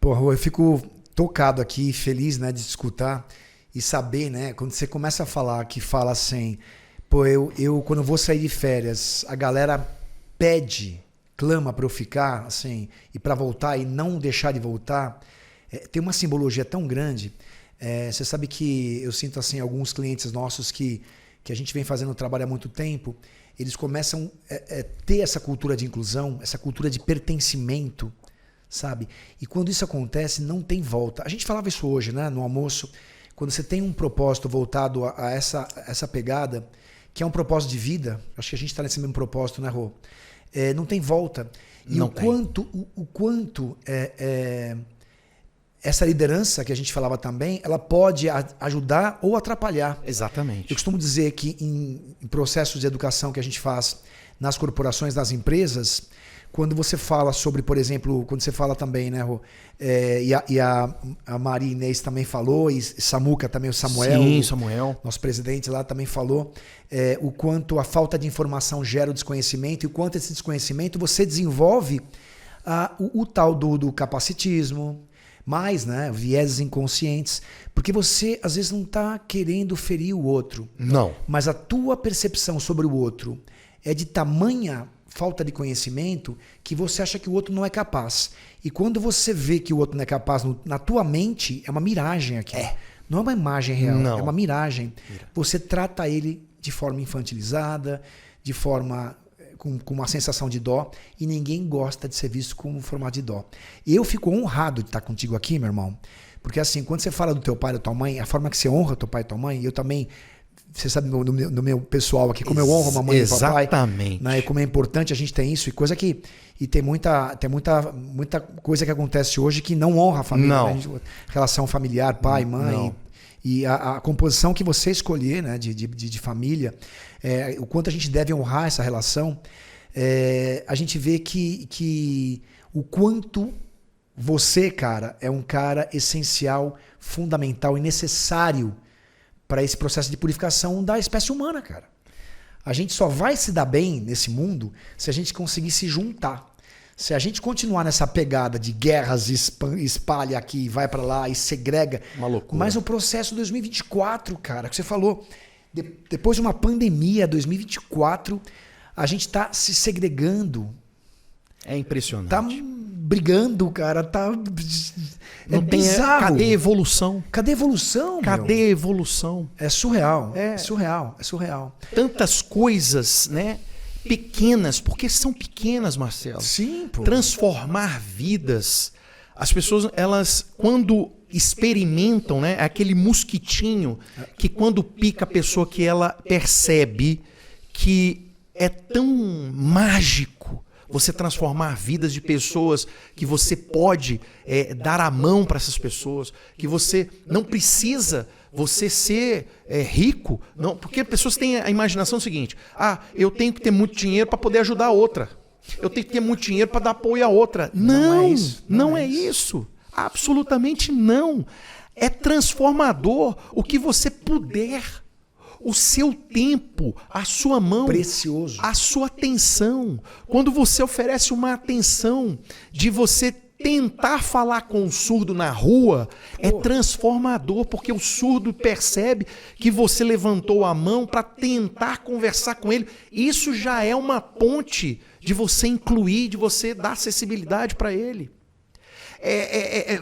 Porra, eu fico tocado aqui, feliz, né, de escutar e saber, né, quando você começa a falar, que fala assim, pô, eu quando vou sair de férias, a galera pede, clama para eu ficar, assim, e para voltar e não deixar de voltar, tem uma simbologia tão grande. Você sabe que eu sinto assim alguns clientes nossos que a gente vem fazendo o trabalho há muito tempo, eles começam a ter essa cultura de inclusão, essa cultura de pertencimento, sabe? E quando isso acontece, não tem volta. A gente falava isso hoje, né, no almoço, quando você tem um propósito voltado a essa pegada, que é um propósito de vida, acho que a gente está nesse mesmo propósito, né, Rô? Não tem volta. E o quanto essa liderança que a gente falava também, ela pode ajudar ou atrapalhar. Exatamente. Eu costumo dizer que em processos de educação que a gente faz nas corporações, nas empresas, quando você fala sobre, por exemplo, quando você fala também, né, Rô, e a Maria Inês também falou, e Samuca também, o Samuel. Sim, Samuel. Nosso presidente lá também falou, o quanto a falta de informação gera o desconhecimento e o quanto esse desconhecimento você desenvolve o tal do capacitismo, mais, né, vieses inconscientes, porque você às vezes não está querendo ferir o outro. Não. Mas a tua percepção sobre o outro é de tamanha falta de conhecimento que você acha que o outro não é capaz. E quando você vê que o outro não é capaz na tua mente, é uma miragem aqui. Não é uma imagem real, não. É uma miragem. Você trata ele de forma infantilizada, de forma com uma sensação de dó, e ninguém gosta de ser visto com um formato de dó. Eu fico honrado de estar contigo aqui, meu irmão, porque assim, quando você fala do teu pai e da tua mãe, a forma que você honra teu pai e tua mãe, eu também, você sabe no meu pessoal aqui, como eu honro a mamãe e papai. Exatamente. Né, como é importante a gente ter isso, e tem muita coisa que acontece hoje que não honra a família. Não. Né? Relação familiar, pai, mãe. Não. E a composição que você escolher, né, de família, o quanto a gente deve honrar essa relação, a gente vê que o quanto Você, cara, é um cara essencial, fundamental e necessário para esse processo de purificação da espécie humana, cara. A gente só vai se dar bem nesse mundo se a gente conseguir se juntar. Se a gente continuar nessa pegada de guerras, espalha aqui, vai para lá e segrega. Uma loucura. Mas o processo 2024, cara, que você falou, depois de uma pandemia, 2024, a gente tá se segregando. É impressionante. Tá brigando, cara, tá... Não tem bizarro. Cadê a evolução? Cadê a evolução, Cadê meu? a evolução? É surreal, É. é surreal, é surreal. Tantas coisas, né? Pequenas, porque são pequenas, Marcelo. Sim, pô. Transformar vidas. As pessoas, elas, quando experimentam, né? Aquele mosquitinho que quando pica a pessoa que ela percebe que é tão mágico você transformar vidas de pessoas, que você pode dar a mão para essas pessoas, que você não precisa você ser rico, não, porque as pessoas têm a imaginação seguinte: eu tenho que ter muito dinheiro para poder ajudar a outra, eu tenho que ter muito dinheiro para dar apoio a outra. Não é isso. Não é isso. Absolutamente não. É transformador o que você puder. O seu tempo, a sua mão, precioso, a sua atenção. Quando você oferece uma atenção de você tentar falar com um surdo na rua, é transformador, porque o surdo percebe que você levantou a mão para tentar conversar com ele. Isso já é uma ponte de você incluir, de você dar acessibilidade para ele.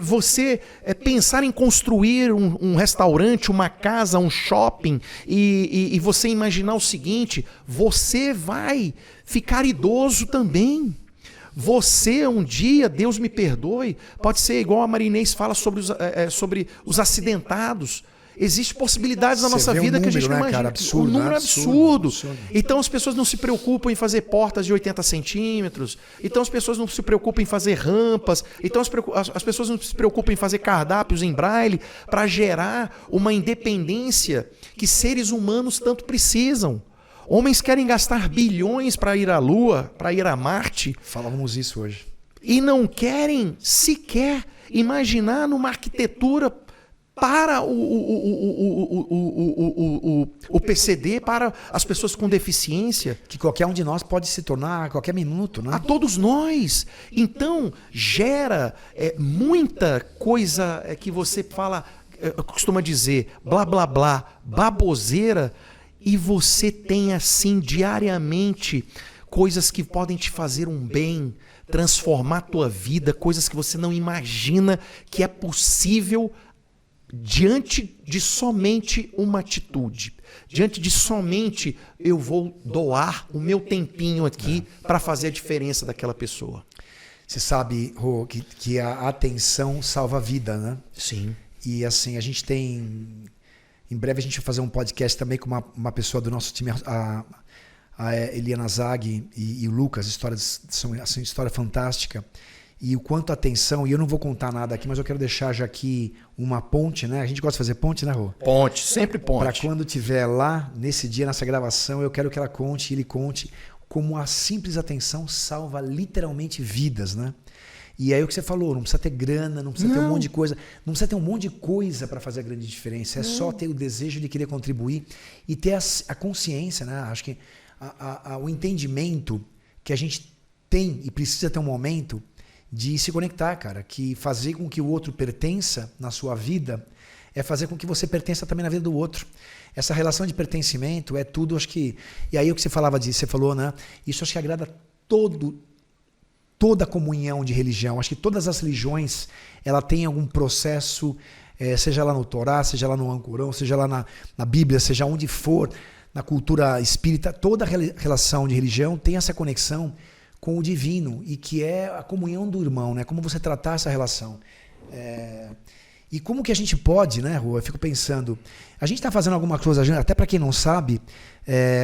Você pensar em construir um restaurante, uma casa, um shopping, e você imaginar o seguinte: você vai ficar idoso também. Você um dia, Deus me perdoe, pode ser igual a Marinês fala sobre os acidentados. Existem possibilidades na nossa vida que a gente não imagina. Cara, absurdo, um número absurdo. Absurdo. Então as pessoas não se preocupam em fazer portas de 80 centímetros. Então as pessoas não se preocupam em fazer rampas. Então as pessoas não se preocupam em fazer cardápios em braille para gerar uma independência que seres humanos tanto precisam. Homens querem gastar bilhões para ir à Lua, para ir a Marte. Falávamos isso hoje. E não querem sequer imaginar numa arquitetura para o PCD, para as pessoas com deficiência. Que qualquer um de nós pode se tornar a qualquer minuto, né? A todos nós. Então, gera muita coisa que você fala, costuma dizer, blá, blá, blá, baboseira, e você tem, assim, diariamente, coisas que podem te fazer um bem, transformar a tua vida, coisas que você não imagina que é possível diante de somente uma atitude, diante de somente eu vou doar o meu tempinho aqui para fazer a diferença daquela pessoa. Você sabe, Rô, que a atenção salva a vida, né? Sim. E assim, a gente tem... Em breve a gente vai fazer um podcast também com uma pessoa do nosso time, a Eliana Zag e o Lucas, são história fantástica. E o quanto a atenção, e eu não vou contar nada aqui, mas eu quero deixar já aqui uma ponte, né? A gente gosta de fazer ponte, né, Rô? Ponte, sempre ponte. Para quando tiver lá, nesse dia, nessa gravação, eu quero que ela conte, ele conte, como a simples atenção salva literalmente vidas, né? E aí o que você falou, não precisa ter grana, não precisa ter um monte de coisa, não precisa ter um monte de coisa para fazer a grande diferença, é só ter o desejo de querer contribuir e ter a consciência, né? Acho que o entendimento que a gente tem e precisa ter um momento de se conectar, cara, que fazer com que o outro pertença na sua vida é fazer com que você pertença também na vida do outro. Essa relação de pertencimento é tudo, acho que... E aí o que você falou, né? Isso acho que agrada toda a comunhão de religião. Acho que todas as religiões, ela tem algum processo, seja lá no Torá, seja lá no Ancorão, seja lá na Bíblia, seja onde for, na cultura espírita, toda relação de religião tem essa conexão com o divino, e que é a comunhão do irmão, né? Como você tratar essa relação. E como que a gente pode, né, Rô? Eu fico pensando, a gente está fazendo alguma coisa, até para quem não sabe,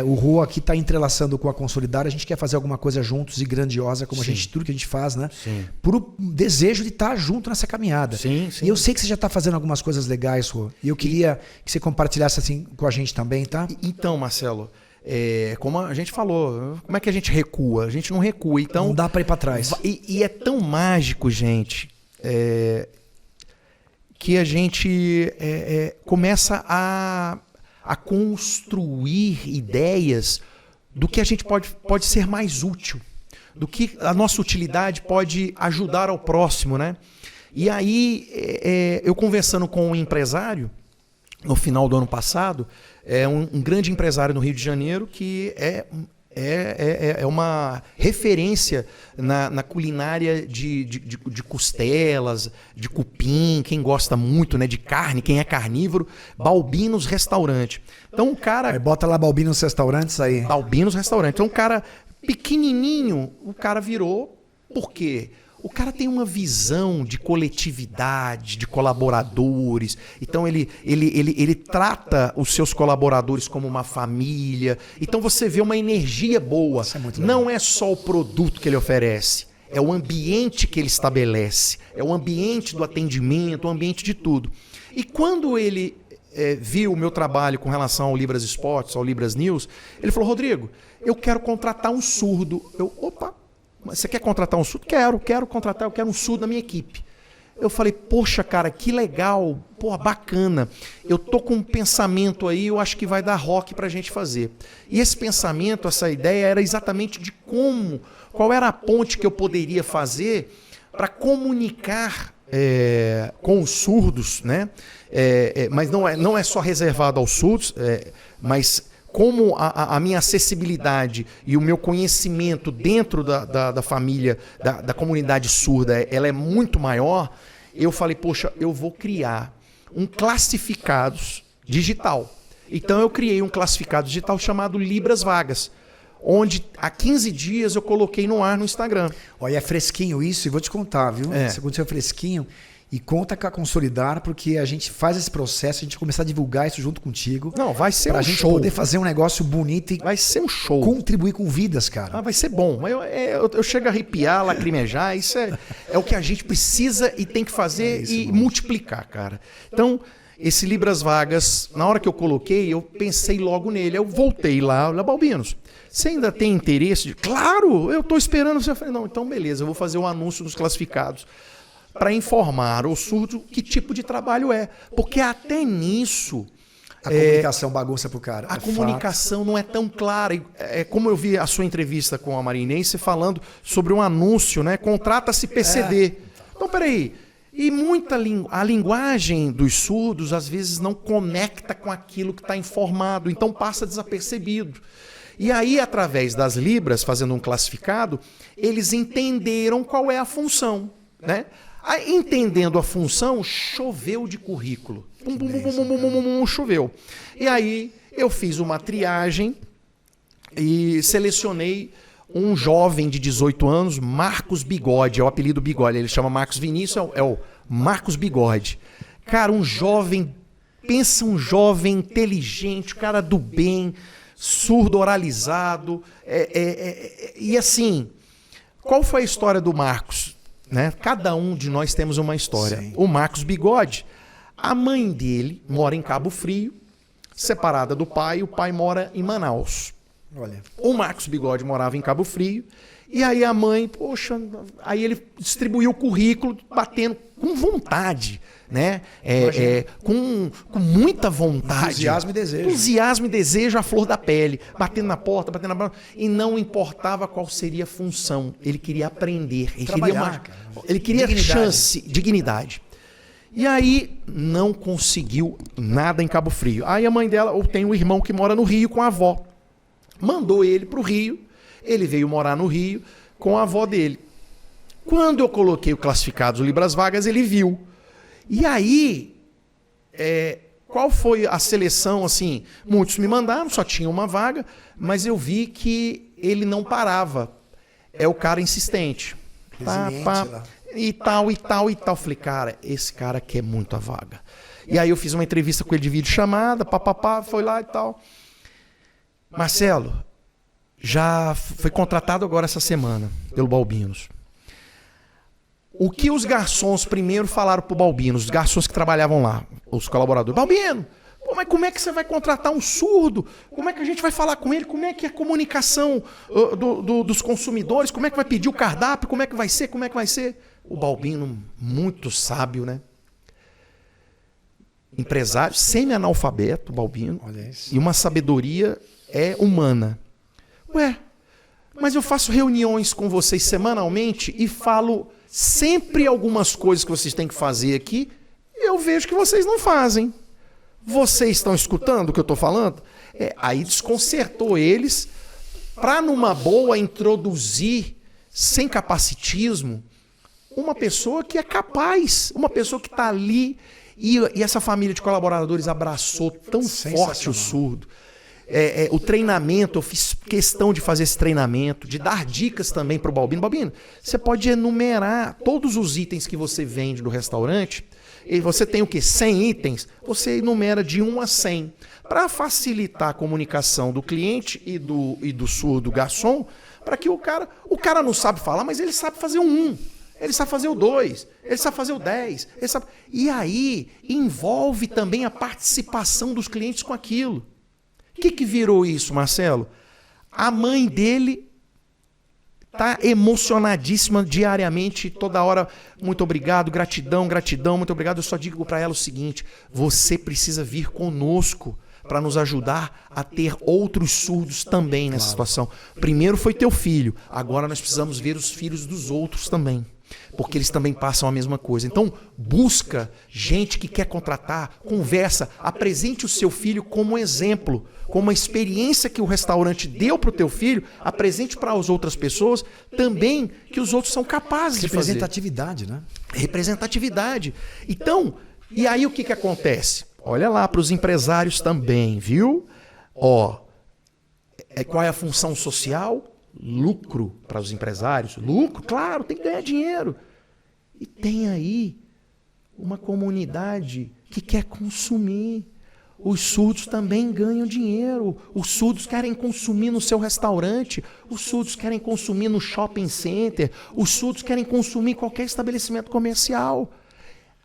o Rô aqui está entrelaçando com a Consolidar, a gente quer fazer alguma coisa juntos e grandiosa, como tudo que a gente faz, né? Sim. Por desejo de estar junto nessa caminhada. Sim. E eu sei que você já está fazendo algumas coisas legais, Rô, e eu queria que você compartilhasse assim com a gente também, tá? Então, Marcelo, como a gente falou, como é que a gente recua? A gente não recua, então... Não dá para ir para trás. E é tão mágico, gente. que a gente começa a construir ideias do que a gente pode ser mais útil, do que a nossa utilidade pode ajudar ao próximo, né? E aí, eu conversando com um empresário, no final do ano passado, um grande empresário no Rio de Janeiro, que é uma referência na culinária de costelas, de cupim, quem gosta muito, né, de carne, quem é carnívoro, Balbinos Restaurante. Então o cara... Aí bota lá Balbinos Restaurantes aí. Balbinos Restaurante. Então um cara pequenininho, o cara virou. Por quê? O cara tem uma visão de coletividade, de colaboradores. Então ele trata os seus colaboradores como uma família. Então você vê uma energia boa. Isso é muito legal. Não é só o produto que ele oferece, é o ambiente que ele estabelece, é o ambiente do atendimento, o ambiente de tudo. E quando ele viu o meu trabalho com relação ao Libras Esportes, ao Libras News, ele falou: Rodrigo, eu quero contratar um surdo. Opa! Você quer contratar um surdo? Quero contratar, eu quero um surdo na minha equipe. Eu falei, poxa, cara, que legal, porra, bacana. Eu tô com um pensamento aí, eu acho que vai dar rock pra gente fazer. E esse pensamento, essa ideia era exatamente de qual era a ponte que eu poderia fazer para comunicar com os surdos, né? Mas não é só reservado aos surdos, mas... Como a minha acessibilidade e o meu conhecimento dentro da família, da comunidade surda, ela é muito maior, eu falei, poxa, eu vou criar um classificados digital. Então eu criei um classificado digital chamado Libras Vagas, onde há 15 dias eu coloquei no ar no Instagram. Olha, é fresquinho isso, e vou te contar, viu? Isso aconteceu fresquinho. E conta com a Consolidar, porque a gente faz esse processo, a gente vai começar a divulgar isso junto contigo. Não, vai ser pra um gente show. poder fazer um negócio bonito e vai ser um show. Contribuir com vidas, cara. Vai ser bom. Eu chego a arrepiar, lacrimejar. Isso é o que a gente precisa e tem que fazer multiplicar, cara. Então, esse Libras Vagas, na hora que eu coloquei, eu pensei logo nele. Eu voltei lá, Balbinos, você ainda tem interesse? Claro, eu estou esperando você. Eu falei, não, então beleza, eu vou fazer o anúncio dos classificados para informar o surdo que tipo de trabalho é. Porque até nisso... A comunicação bagunça pro cara. A comunicação não é tão clara. Como eu vi a sua entrevista com a Marinense falando sobre um anúncio, né? Contrata-se PCD. Então, peraí. E a linguagem dos surdos, às vezes, não conecta com aquilo que está informado. Então, passa desapercebido. E aí, através das Libras, fazendo um classificado, eles entenderam qual é a função, né? Aí, entendendo a função, choveu de currículo. Choveu. E aí eu fiz uma triagem e selecionei um jovem de 18 anos, Marcos Bigode, é o apelido Bigode, ele chama Marcos Vinícius, é o Marcos Bigode. Cara, um jovem, pensa um jovem inteligente, cara do bem, surdo oralizado, e assim, qual foi a história do Marcos? Né? Cada um de nós temos uma história. Sim. O Marcos Bigode, a mãe dele mora em Cabo Frio, separada do pai, o pai mora em Manaus. Olha. O Marcos Bigode morava em Cabo Frio, e aí a mãe, poxa, aí ele distribuiu o currículo, batendo com vontade, né? Com muita vontade. Entusiasmo e desejo. Entusiasmo e desejo à flor da pele, batendo na porta, e não importava qual seria a função. Ele queria aprender, ele queria chance, dignidade. E aí não conseguiu nada em Cabo Frio. Aí a mãe dela, ou tem um irmão que mora no Rio com a avó, mandou ele para o Rio. Ele veio morar no Rio com a avó dele. Quando eu coloquei o classificado Libras Vagas, ele viu. E aí, qual foi a seleção? Assim, muitos me mandaram, só tinha uma vaga, mas eu vi que ele não parava. É o cara insistente. E tal. Falei, cara, esse cara quer muito a vaga. E aí eu fiz uma entrevista com ele de videochamada, foi lá e tal. Marcelo, já foi contratado agora essa semana pelo Balbinos. O que os garçons primeiro falaram pro Balbinos, os garçons que trabalhavam lá, os colaboradores, Balbino, mas como é que você vai contratar um surdo? Como é que a gente vai falar com ele? Como é que é a comunicação dos consumidores? Como é que vai pedir o cardápio? Como é que vai ser? O Balbino, muito sábio, né? Empresário, semi-analfabeto, Balbino. Olha isso. E uma sabedoria humana. Ué, mas eu faço reuniões com vocês semanalmente e falo sempre algumas coisas que vocês têm que fazer aqui e eu vejo que vocês não fazem. Vocês estão escutando o que eu estou falando? Aí desconcertou eles para, numa boa, introduzir, sem capacitismo, uma pessoa que é capaz, uma pessoa que está ali. E essa família de colaboradores abraçou tão forte o surdo. O treinamento, eu fiz questão de fazer esse treinamento, de dar dicas também para o Balbino. Balbino, você pode enumerar todos os itens que você vende no restaurante. E você tem o quê? 100 itens? Você enumera de 1 a 100. Para facilitar a comunicação do cliente e do surdo garçom, para que o cara não sabe falar, mas ele sabe fazer o 1. Ele sabe fazer o 2, ele sabe fazer o 10. E aí envolve também a participação dos clientes com aquilo. O que virou isso, Marcelo? A mãe dele está emocionadíssima diariamente, toda hora. Muito obrigado, gratidão, gratidão, muito obrigado. Eu só digo para ela o seguinte: você precisa vir conosco para nos ajudar a ter outros surdos também nessa situação. Primeiro foi teu filho, agora nós precisamos ver os filhos dos outros também. Porque eles também passam a mesma coisa. Então, busca gente que quer contratar, conversa, apresente o seu filho como exemplo, como uma experiência que o restaurante deu para o teu filho, apresente para as outras pessoas também que os outros são capazes de fazer. Representatividade, né? Representatividade. Então, e aí o que acontece? Olha lá para os empresários também, viu? Qual é a função social? Lucro para os empresários. Lucro, claro, tem que ganhar dinheiro. E tem aí uma comunidade que quer consumir. Os surdos também ganham dinheiro. Os surdos querem consumir no seu restaurante. Os surdos querem consumir no shopping center. Os surdos querem consumir em qualquer estabelecimento comercial.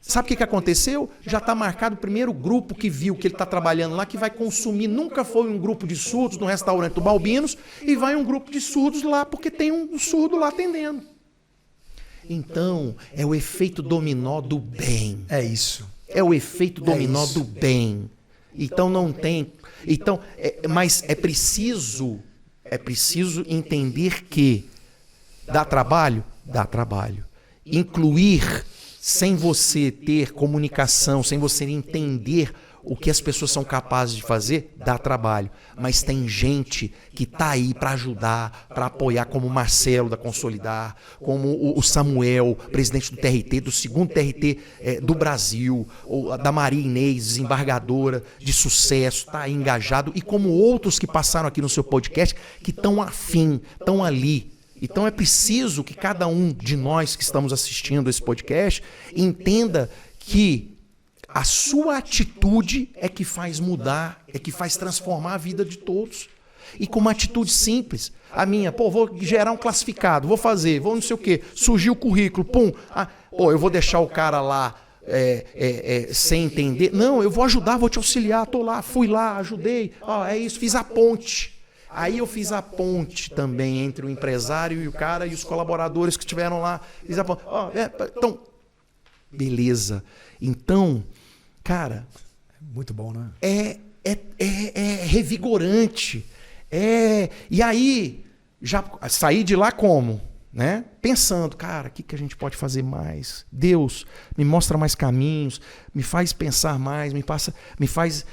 Sabe o que aconteceu? Já está marcado o primeiro grupo que viu que ele está trabalhando lá, que vai consumir. Nunca foi um grupo de surdos no restaurante do Balbinos, e vai um grupo de surdos lá, porque tem um surdo lá atendendo. Então, é o efeito dominó do bem. É isso. É o efeito dominó do bem. Então não tem. Mas é preciso entender que dá trabalho? Dá trabalho. Incluir. Sem você ter comunicação, sem você entender o que as pessoas são capazes de fazer, dá trabalho. Mas tem gente que está aí para ajudar, para apoiar, como o Marcelo da Consolidar, como o Samuel, presidente do TRT, do segundo TRT do Brasil, ou da Maria Inês, desembargadora de sucesso, está aí engajado, e como outros que passaram aqui no seu podcast, que estão afim, estão ali. Então é preciso que cada um de nós que estamos assistindo esse podcast entenda que a sua atitude é que faz mudar, é que faz transformar a vida de todos. E com uma atitude simples. A minha, vou gerar um classificado, vou não sei o quê, surgiu o currículo, pum. Eu vou deixar o cara lá sem entender. Não, eu vou ajudar, vou te auxiliar, estou lá, fui lá, ajudei, é isso, fiz a ponte. Aí eu fiz a ponte também entre o empresário e o cara e os colaboradores que estiveram lá. Fiz a ponte. Então, beleza. Então, cara... Muito bom, né? É revigorante. E aí, já saí de lá como? Né? Pensando, cara, o que a gente pode fazer mais? Deus, me mostra mais caminhos, me faz pensar mais, me faz...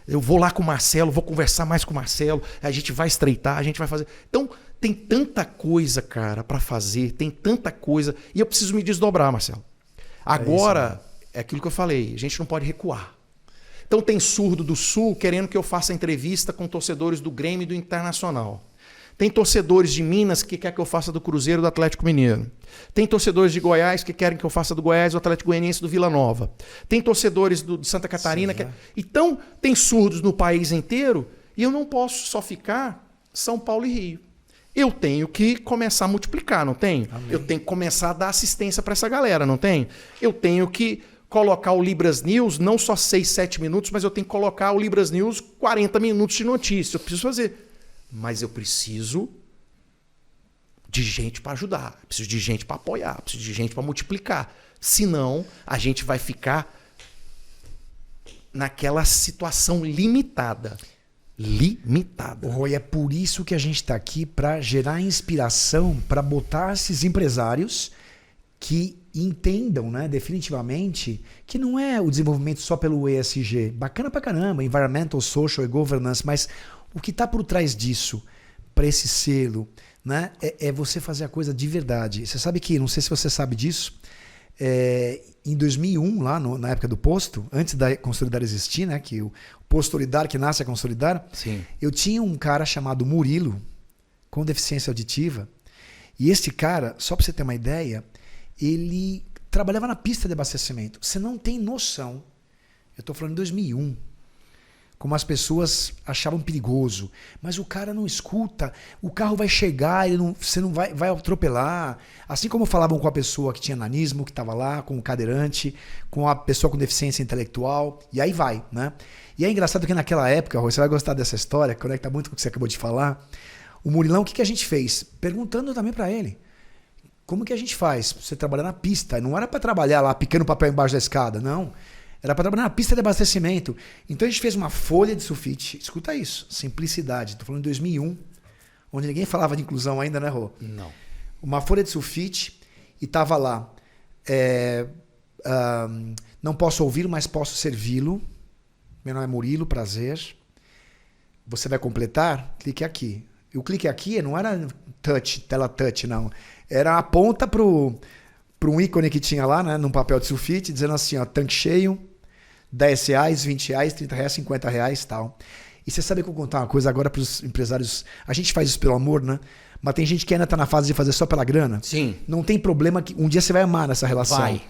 eu vou lá com o Marcelo, vou conversar mais com o Marcelo, a gente vai estreitar, a gente vai fazer... Então, tem tanta coisa, cara, para fazer, tem tanta coisa, e eu preciso me desdobrar, Marcelo. Agora, é aquilo que eu falei, a gente não pode recuar. Então, tem surdo do Sul querendo que eu faça entrevista com torcedores do Grêmio e do Internacional. Tem torcedores de Minas que querem que eu faça do Cruzeiro, do Atlético Mineiro. Tem torcedores de Goiás que querem que eu faça do Goiás, do Atlético Goianiense, do Vila Nova. Tem torcedores de Santa Catarina. Então, tem surdos no país inteiro e eu não posso só ficar São Paulo e Rio. Eu tenho que começar a multiplicar, não tenho? Amém. Eu tenho que começar a dar assistência para essa galera, não tenho? Eu tenho que colocar o Libras News, não só 6, 7 minutos, mas eu tenho que colocar o Libras News 40 minutos de notícia. Eu preciso fazer. Mas eu preciso de gente para ajudar, preciso de gente para apoiar, preciso de gente para multiplicar. Senão, a gente vai ficar naquela situação limitada. Limitada. Roy, é por isso que a gente está aqui, para gerar inspiração, para botar esses empresários que entendam, né, definitivamente, que não é o desenvolvimento só pelo ESG. Bacana pra caramba, Environmental, Social e Governance, mas o que está por trás disso, para esse selo, né, é você fazer a coisa de verdade. Você sabe que, não sei se você sabe disso, em 2001, lá na época do Posto, antes da Consolidar existir, né, que o Posto Solidar, que nasce a Consolidar, Sim. eu tinha um cara chamado Murilo, com deficiência auditiva, e este cara, só para você ter uma ideia, ele trabalhava na pista de abastecimento. Você não tem noção, eu estou falando em 2001, como as pessoas achavam perigoso. Mas o cara não escuta, o carro vai chegar, você não vai atropelar. Assim como falavam com a pessoa que tinha nanismo, que estava lá, com o cadeirante, com a pessoa com deficiência intelectual, e aí vai, né? E é engraçado que naquela época, você vai gostar dessa história, conecta muito com o que você acabou de falar. O Murilão, o que a gente fez? Perguntando também para ele. Como que a gente faz? Você trabalhar na pista. Não era para trabalhar lá picando papel embaixo da escada, não. Era para trabalhar na pista de abastecimento. Então a gente fez uma folha de sulfite. Escuta isso, simplicidade. Estou falando em 2001, onde ninguém falava de inclusão ainda, né, Rô? Não. Uma folha de sulfite e estava lá. Não posso ouvir, mas posso servi-lo. Meu nome é Murilo, prazer. Você vai completar? Clique aqui. E o clique aqui não era touch, tela touch, não. Era a ponta para um ícone que tinha lá, né, num papel de sulfite, dizendo assim, ó, tanque cheio, R$10, R$20, R$30, R$50 e tal. E você sabe que eu vou contar uma coisa agora para os empresários. A gente faz isso pelo amor, né? Mas tem gente que ainda está na fase de fazer só pela grana. Sim. Não tem problema que um dia você vai amar nessa relação. Vai.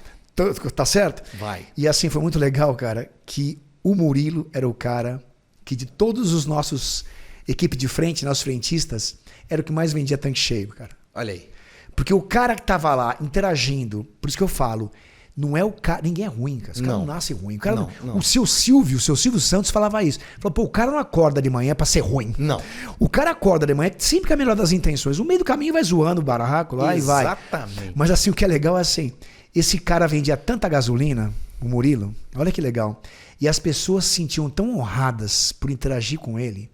Tá certo? Vai. E assim, foi muito legal, cara, que o Murilo era o cara que de todos os nossos equipe de frente, nossos frentistas, era o que mais vendia tanque cheio, cara. Olha aí. Porque o cara que tava lá interagindo, por isso que eu falo, não é o cara, ninguém é ruim, cara. Os caras não nascem ruim. O cara não. O seu Silvio Santos falava isso. Falou, pô, o cara não acorda de manhã pra ser ruim. Não. O cara acorda de manhã sempre com a melhor das intenções. No meio do caminho vai zoando o barraco lá e vai. Exatamente. Mas assim, o que é legal é assim, esse cara vendia tanta gasolina, o Murilo, olha que legal. E as pessoas se sentiam tão honradas por interagir com ele,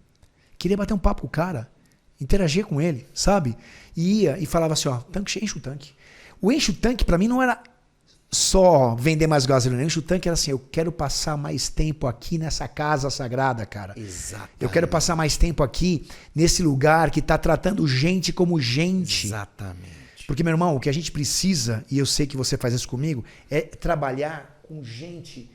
queria bater um papo com o cara, interagir com ele, sabe? E ia e falava assim, ó, tanque, enche o tanque. O enche o tanque pra mim não era só vender mais gasolina. Enche o tanque era assim, eu quero passar mais tempo aqui nessa casa sagrada, cara. Exatamente. Eu quero passar mais tempo aqui nesse lugar que tá tratando gente como gente. Exatamente. Porque, meu irmão, o que a gente precisa, e eu sei que você faz isso comigo, é trabalhar com gente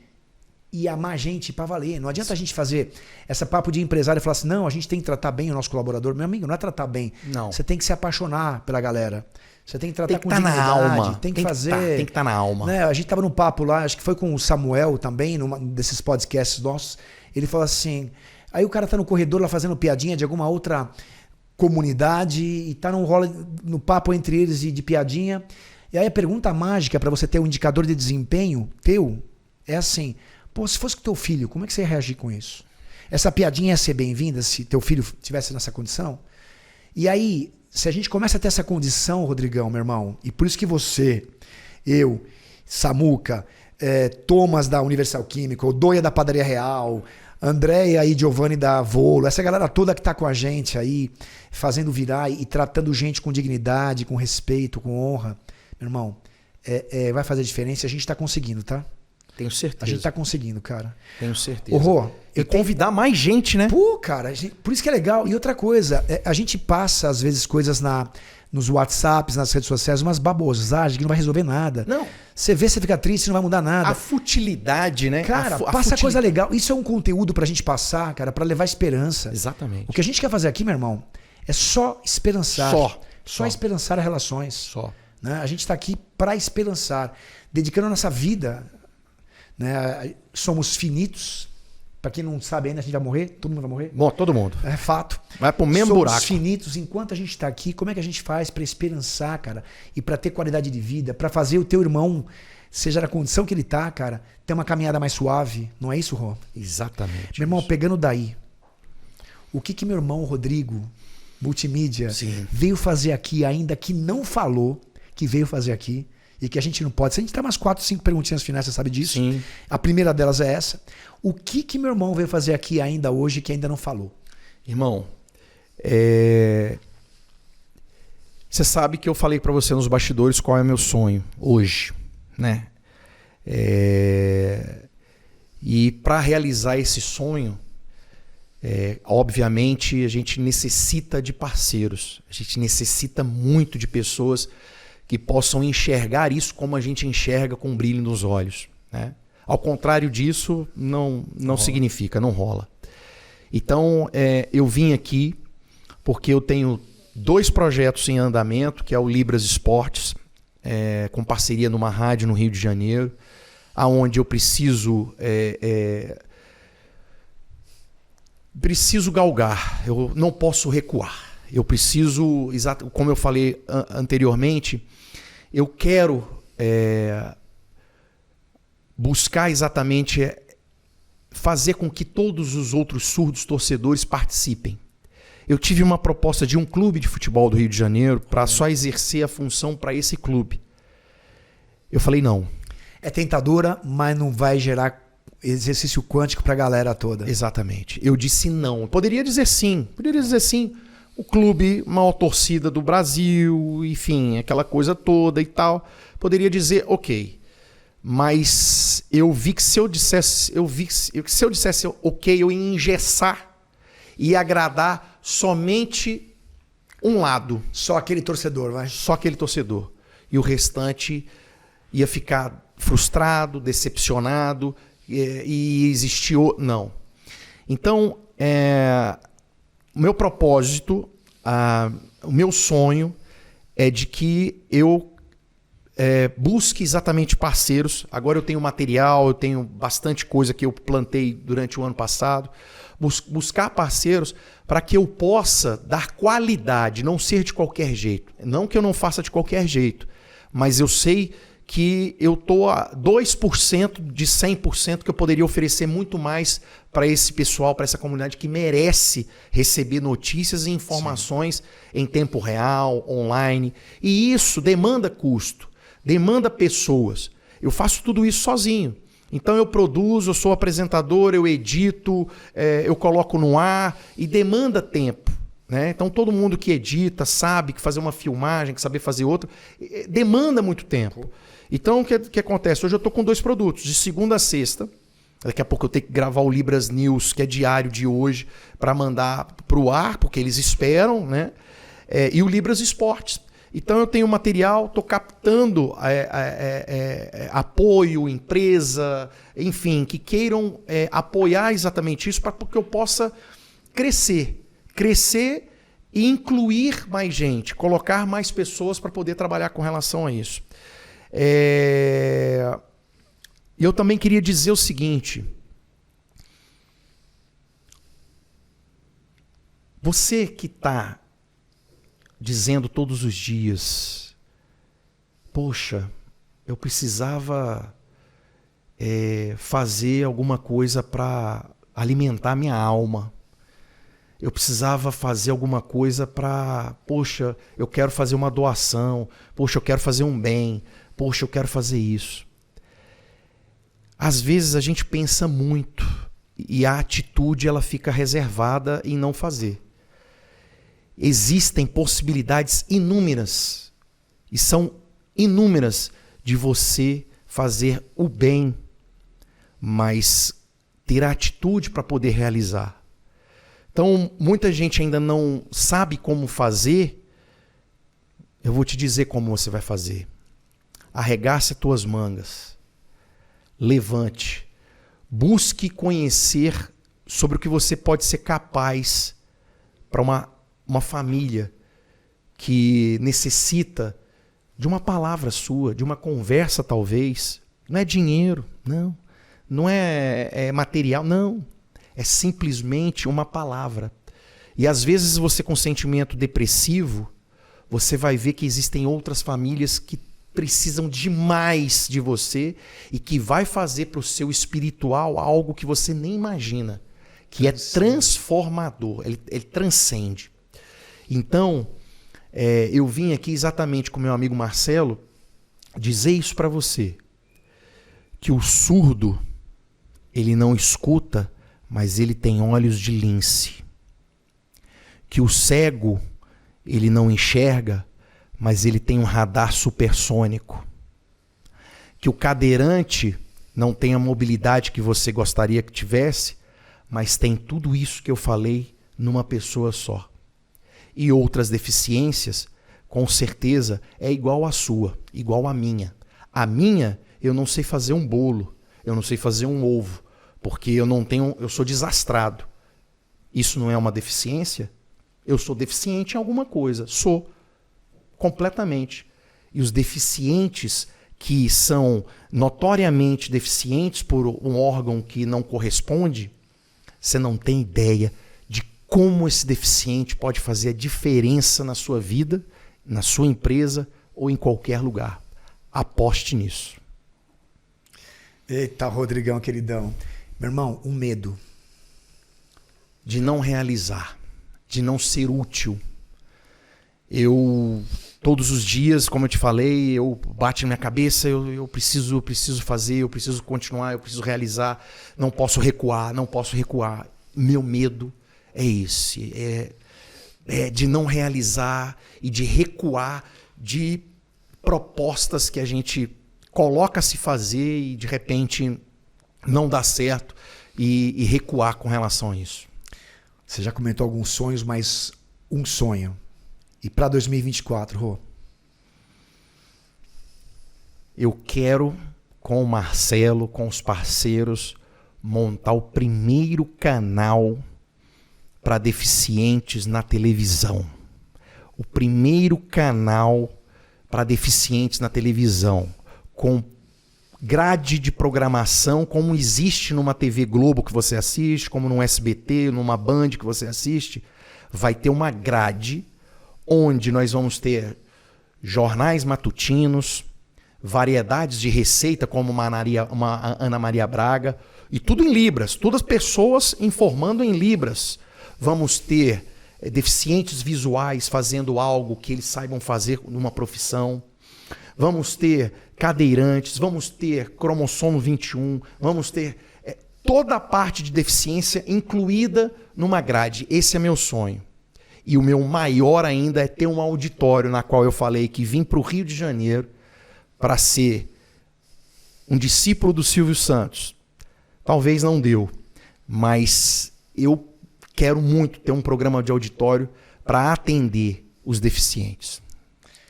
e amar gente pra valer. Não adianta a gente fazer essa papo de empresário e falar assim, não, a gente tem que tratar bem o nosso colaborador. Meu amigo, não é tratar bem. Não. Você tem que se apaixonar pela galera. Você tem que tratar com dignidade. Na alma. Tem que fazer. Tem que estar na alma. Né? A gente tava no papo lá, acho que foi com o Samuel também, num desses podcasts nossos. Ele falou assim, aí o cara tá no corredor lá fazendo piadinha de alguma outra comunidade e tá no papo entre eles de piadinha. E aí a pergunta mágica para você ter um indicador de desempenho teu é assim, pô, se fosse com teu filho, como é que você ia reagir com isso? Essa piadinha ia ser bem-vinda se teu filho estivesse nessa condição? E aí, se a gente começa a ter essa condição, Rodrigão, meu irmão, e por isso que você, eu, Samuca, Thomas da Universal Química, o Doia da Padaria Real, Andréia e Giovanni da Volo, essa galera toda que tá com a gente aí, fazendo virar e tratando gente com dignidade, com respeito, com honra, meu irmão, vai fazer diferença e a gente tá conseguindo, tá? Tenho certeza. A gente tá conseguindo, cara. Tenho certeza. Ô, Rô, eu convidar mais gente, né? Pô, cara, por isso que é legal. E outra coisa, a gente passa às vezes coisas nos WhatsApps, nas redes sociais, umas babosagens que não vai resolver nada. Não. Você vê, você fica triste, não vai mudar nada. A futilidade, né? Cara, passa coisa legal. Isso é um conteúdo pra gente passar, cara, pra levar esperança. Exatamente. O que a gente quer fazer aqui, meu irmão, é só esperançar. Só esperançar as relações. Só. Né? A gente tá aqui pra esperançar, dedicando a nossa vida. Né? Somos finitos. Pra quem não sabe ainda, a gente vai morrer. Todo mundo vai morrer. Bom, todo mundo. É fato. Vai pro mesmo Somos buraco. Finitos. Enquanto a gente tá aqui, como é que a gente faz pra esperançar, cara? E pra ter qualidade de vida, pra fazer o teu irmão, seja na condição que ele tá, cara, ter uma caminhada mais suave. Não é isso, Rô? Exatamente. Meu irmão, pegando daí, o que meu irmão Rodrigo multimídia, Sim. veio fazer aqui, ainda que não falou, que veio fazer aqui, e que a gente não pode. Se a gente tem umas 4, 5 perguntinhas finais, você sabe disso? Sim. A primeira delas é essa. O que meu irmão veio fazer aqui ainda hoje que ainda não falou? Irmão, você sabe que eu falei para você nos bastidores qual é o meu sonho hoje, né? E para realizar esse sonho, obviamente a gente necessita de parceiros, a gente necessita muito de pessoas que possam enxergar isso como a gente enxerga, com um brilho nos olhos, né? Ao contrário disso, não significa, não rola. Então, eu vim aqui porque eu tenho 2 projetos em andamento, que é o Libras Esportes, com parceria numa rádio no Rio de Janeiro, aonde eu preciso galgar, eu não posso recuar. Eu preciso, como eu falei anteriormente, eu quero buscar exatamente fazer com que todos os outros surdos torcedores participem. Eu tive uma proposta de um clube de futebol do Rio de Janeiro para só exercer a função para esse clube. Eu falei não. É tentadora, mas não vai gerar exercício quântico para a galera toda. Exatamente. Eu disse não. Poderia dizer sim. O clube, maior torcida do Brasil, enfim, aquela coisa toda e tal. Poderia dizer ok. Mas eu vi que se eu dissesse ok, eu ia engessar e agradar somente um lado. Só aquele torcedor, vai? Só aquele torcedor. E o restante ia ficar frustrado, decepcionado e existir... Não. Então, o meu propósito, o meu sonho é de que eu busque exatamente parceiros. Agora eu tenho material, eu tenho bastante coisa que eu plantei durante o ano passado. Buscar parceiros para que eu possa dar qualidade, não ser de qualquer jeito. Não que eu não faça de qualquer jeito, mas eu sei que eu estou a 2% de 100% que eu poderia oferecer muito mais para esse pessoal, para essa comunidade que merece receber notícias e informações Sim. em tempo real, online. E isso demanda custo, demanda pessoas. Eu faço tudo isso sozinho. Então eu produzo, eu sou apresentador, eu edito, eu coloco no ar e demanda tempo. Né? Então todo mundo que edita sabe que fazer uma filmagem, que saber fazer outra, demanda muito tempo. Então o que acontece? Hoje eu estou com 2 produtos, de segunda a sexta. Daqui a pouco eu tenho que gravar o Libras News, que é diário de hoje, para mandar para o ar, porque eles esperam, né? E o Libras Esportes. Então eu tenho material, estou captando apoio, empresa, enfim, que queiram apoiar exatamente isso para que eu possa crescer e incluir mais gente, colocar mais pessoas para poder trabalhar com relação a isso. Eu também queria dizer o seguinte: você que está dizendo todos os dias, poxa, eu precisava fazer alguma coisa para alimentar minha alma. Eu precisava fazer alguma coisa para, poxa, eu quero fazer uma doação, poxa, eu quero fazer um bem, poxa, eu quero fazer isso. Às vezes a gente pensa muito e a atitude ela fica reservada em não fazer. Existem possibilidades inúmeras, e são inúmeras, de você fazer o bem, mas ter a atitude para poder realizar. Então, muita gente ainda não sabe como fazer. Eu vou te dizer como você vai fazer. Arregace as tuas mangas. Levante. Busque conhecer sobre o que você pode ser capaz para uma família que necessita de uma palavra sua, de uma conversa talvez. Não é dinheiro, não. Não é material, não. É simplesmente uma palavra. E às vezes você com sentimento depressivo, você vai ver que existem outras famílias que precisam demais de você e que vai fazer para o seu espiritual algo que você nem imagina, que é transformador, ele transcende. Então, eu vim aqui exatamente com meu amigo Marcelo dizer isso para você, que o surdo, ele não escuta, mas ele tem olhos de lince. Que o cego, ele não enxerga, mas ele tem um radar supersônico. Que o cadeirante não tem a mobilidade que você gostaria que tivesse, mas tem tudo isso que eu falei numa pessoa só. E outras deficiências, com certeza, é igual à sua, igual à minha. A minha, eu não sei fazer um bolo, eu não sei fazer um ovo, porque eu sou desastrado. Isso não é uma deficiência? Eu sou deficiente em alguma coisa, sou, completamente. E os deficientes que são notoriamente deficientes por um órgão que não corresponde, você não tem ideia de como esse deficiente pode fazer a diferença na sua vida, na sua empresa ou em qualquer lugar. Aposte nisso. Eita, Rodrigão, queridão. Meu irmão, o medo de não realizar, de não ser útil. Todos os dias, como eu te falei, eu bato na minha cabeça, eu preciso fazer, eu preciso continuar, eu preciso realizar, não posso recuar. Meu medo é esse, é de não realizar e de recuar de propostas que a gente coloca a se fazer e de repente não dá certo e recuar com relação a isso. Você já comentou alguns sonhos, mas um sonho. E para 2024, Rô? Eu quero, com o Marcelo, com os parceiros, montar o primeiro canal para deficientes na televisão. O primeiro canal para deficientes na televisão, com grade de programação, como existe numa TV Globo que você assiste, como num SBT, numa Band que você assiste. Vai ter uma grade onde nós vamos ter jornais matutinos, variedades de receita, como uma Ana Maria Braga, e tudo em Libras, todas as pessoas informando em Libras. Vamos ter deficientes visuais fazendo algo que eles saibam fazer numa profissão. Vamos ter cadeirantes, vamos ter cromossomo 21, vamos ter toda a parte de deficiência incluída numa grade. Esse é meu sonho. E o meu maior ainda é ter um auditório na qual eu falei que vim para o Rio de Janeiro para ser um discípulo do Silvio Santos. Talvez não deu, mas eu quero muito ter um programa de auditório para atender os deficientes.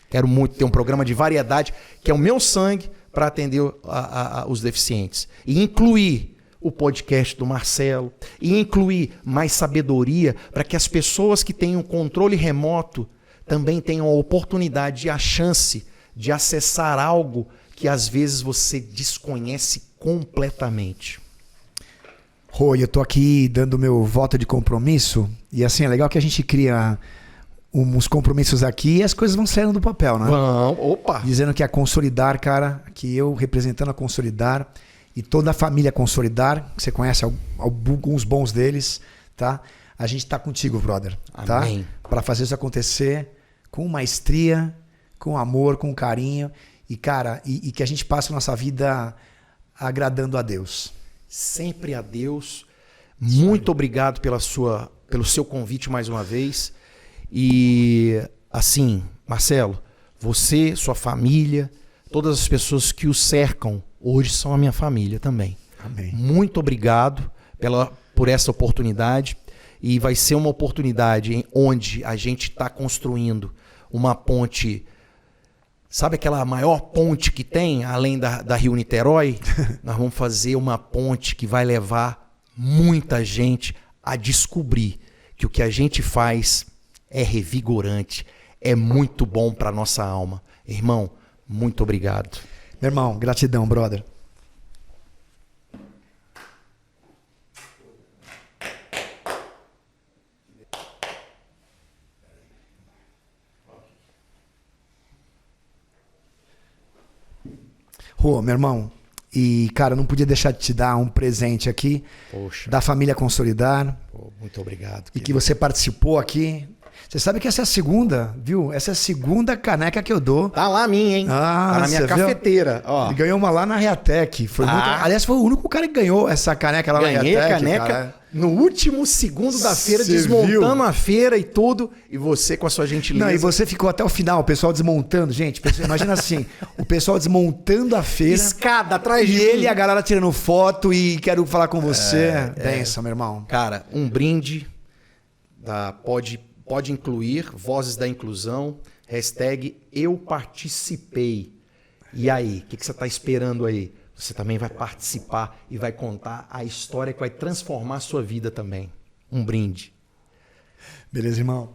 Quero muito ter um programa de variedade, que é o meu sangue, para atender os deficientes. E incluir o podcast do Marcelo, e incluir mais sabedoria para que as pessoas que têm um controle remoto também tenham a oportunidade e a chance de acessar algo que às vezes você desconhece completamente. Rô, eu tô aqui dando meu voto de compromisso, e assim, é legal que a gente cria uns compromissos aqui e as coisas vão saindo do papel, né? Opa! Dizendo que a Consolidar, cara, que eu representando a Consolidar e toda a família Consolidar, que você conhece alguns bons deles, tá? A gente tá contigo, brother, tá? Amém. Para fazer isso acontecer com maestria, com amor, com carinho e, cara, e que a gente passe a nossa vida agradando a Deus. Sempre a Deus. Muito obrigado pelo seu convite mais uma vez. E assim, Marcelo, você, sua família, todas as pessoas que o cercam hoje são a minha família também. Amém. Muito obrigado por essa oportunidade. E vai ser uma oportunidade onde a gente está construindo uma ponte. Sabe aquela maior ponte que tem, além da Rio Niterói? Nós vamos fazer uma ponte que vai levar muita gente a descobrir que o que a gente faz é revigorante, é muito bom para a nossa alma. Irmão, muito obrigado. Meu irmão, gratidão, brother. Rô, meu irmão, e cara, não podia deixar de te dar um presente aqui. Poxa. Da família Consolidar. Pô, muito obrigado. E que você participou aqui Você sabe que essa é a segunda, viu? Essa é a segunda caneca que eu dou. Tá lá a minha, hein? Ah, tá na minha você viu? cafeteira. Ó. Ele ganhou uma lá na Reatec. Foi muito... Aliás, foi o único cara que ganhou essa caneca lá Ganhei na Reatec. a caneca cara. no último segundo da feira, Você desmontando viu? a feira e tudo. E você com a sua gentileza. Não, e você ficou até o final, o pessoal desmontando. Gente, imagina assim, o pessoal desmontando a feira. Escada atrás de E mim. ele e a galera tirando foto e quero falar com você. Benção, meu irmão. Cara, um brinde da pode incluir Vozes da Inclusão, hashtag eu participei. E aí, o que você está esperando aí? Você também vai participar e vai contar a história que vai transformar a sua vida também. Um brinde. Beleza, irmão?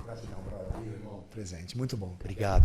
Gratidão, brother. Irmão, presente. Muito bom. Obrigado.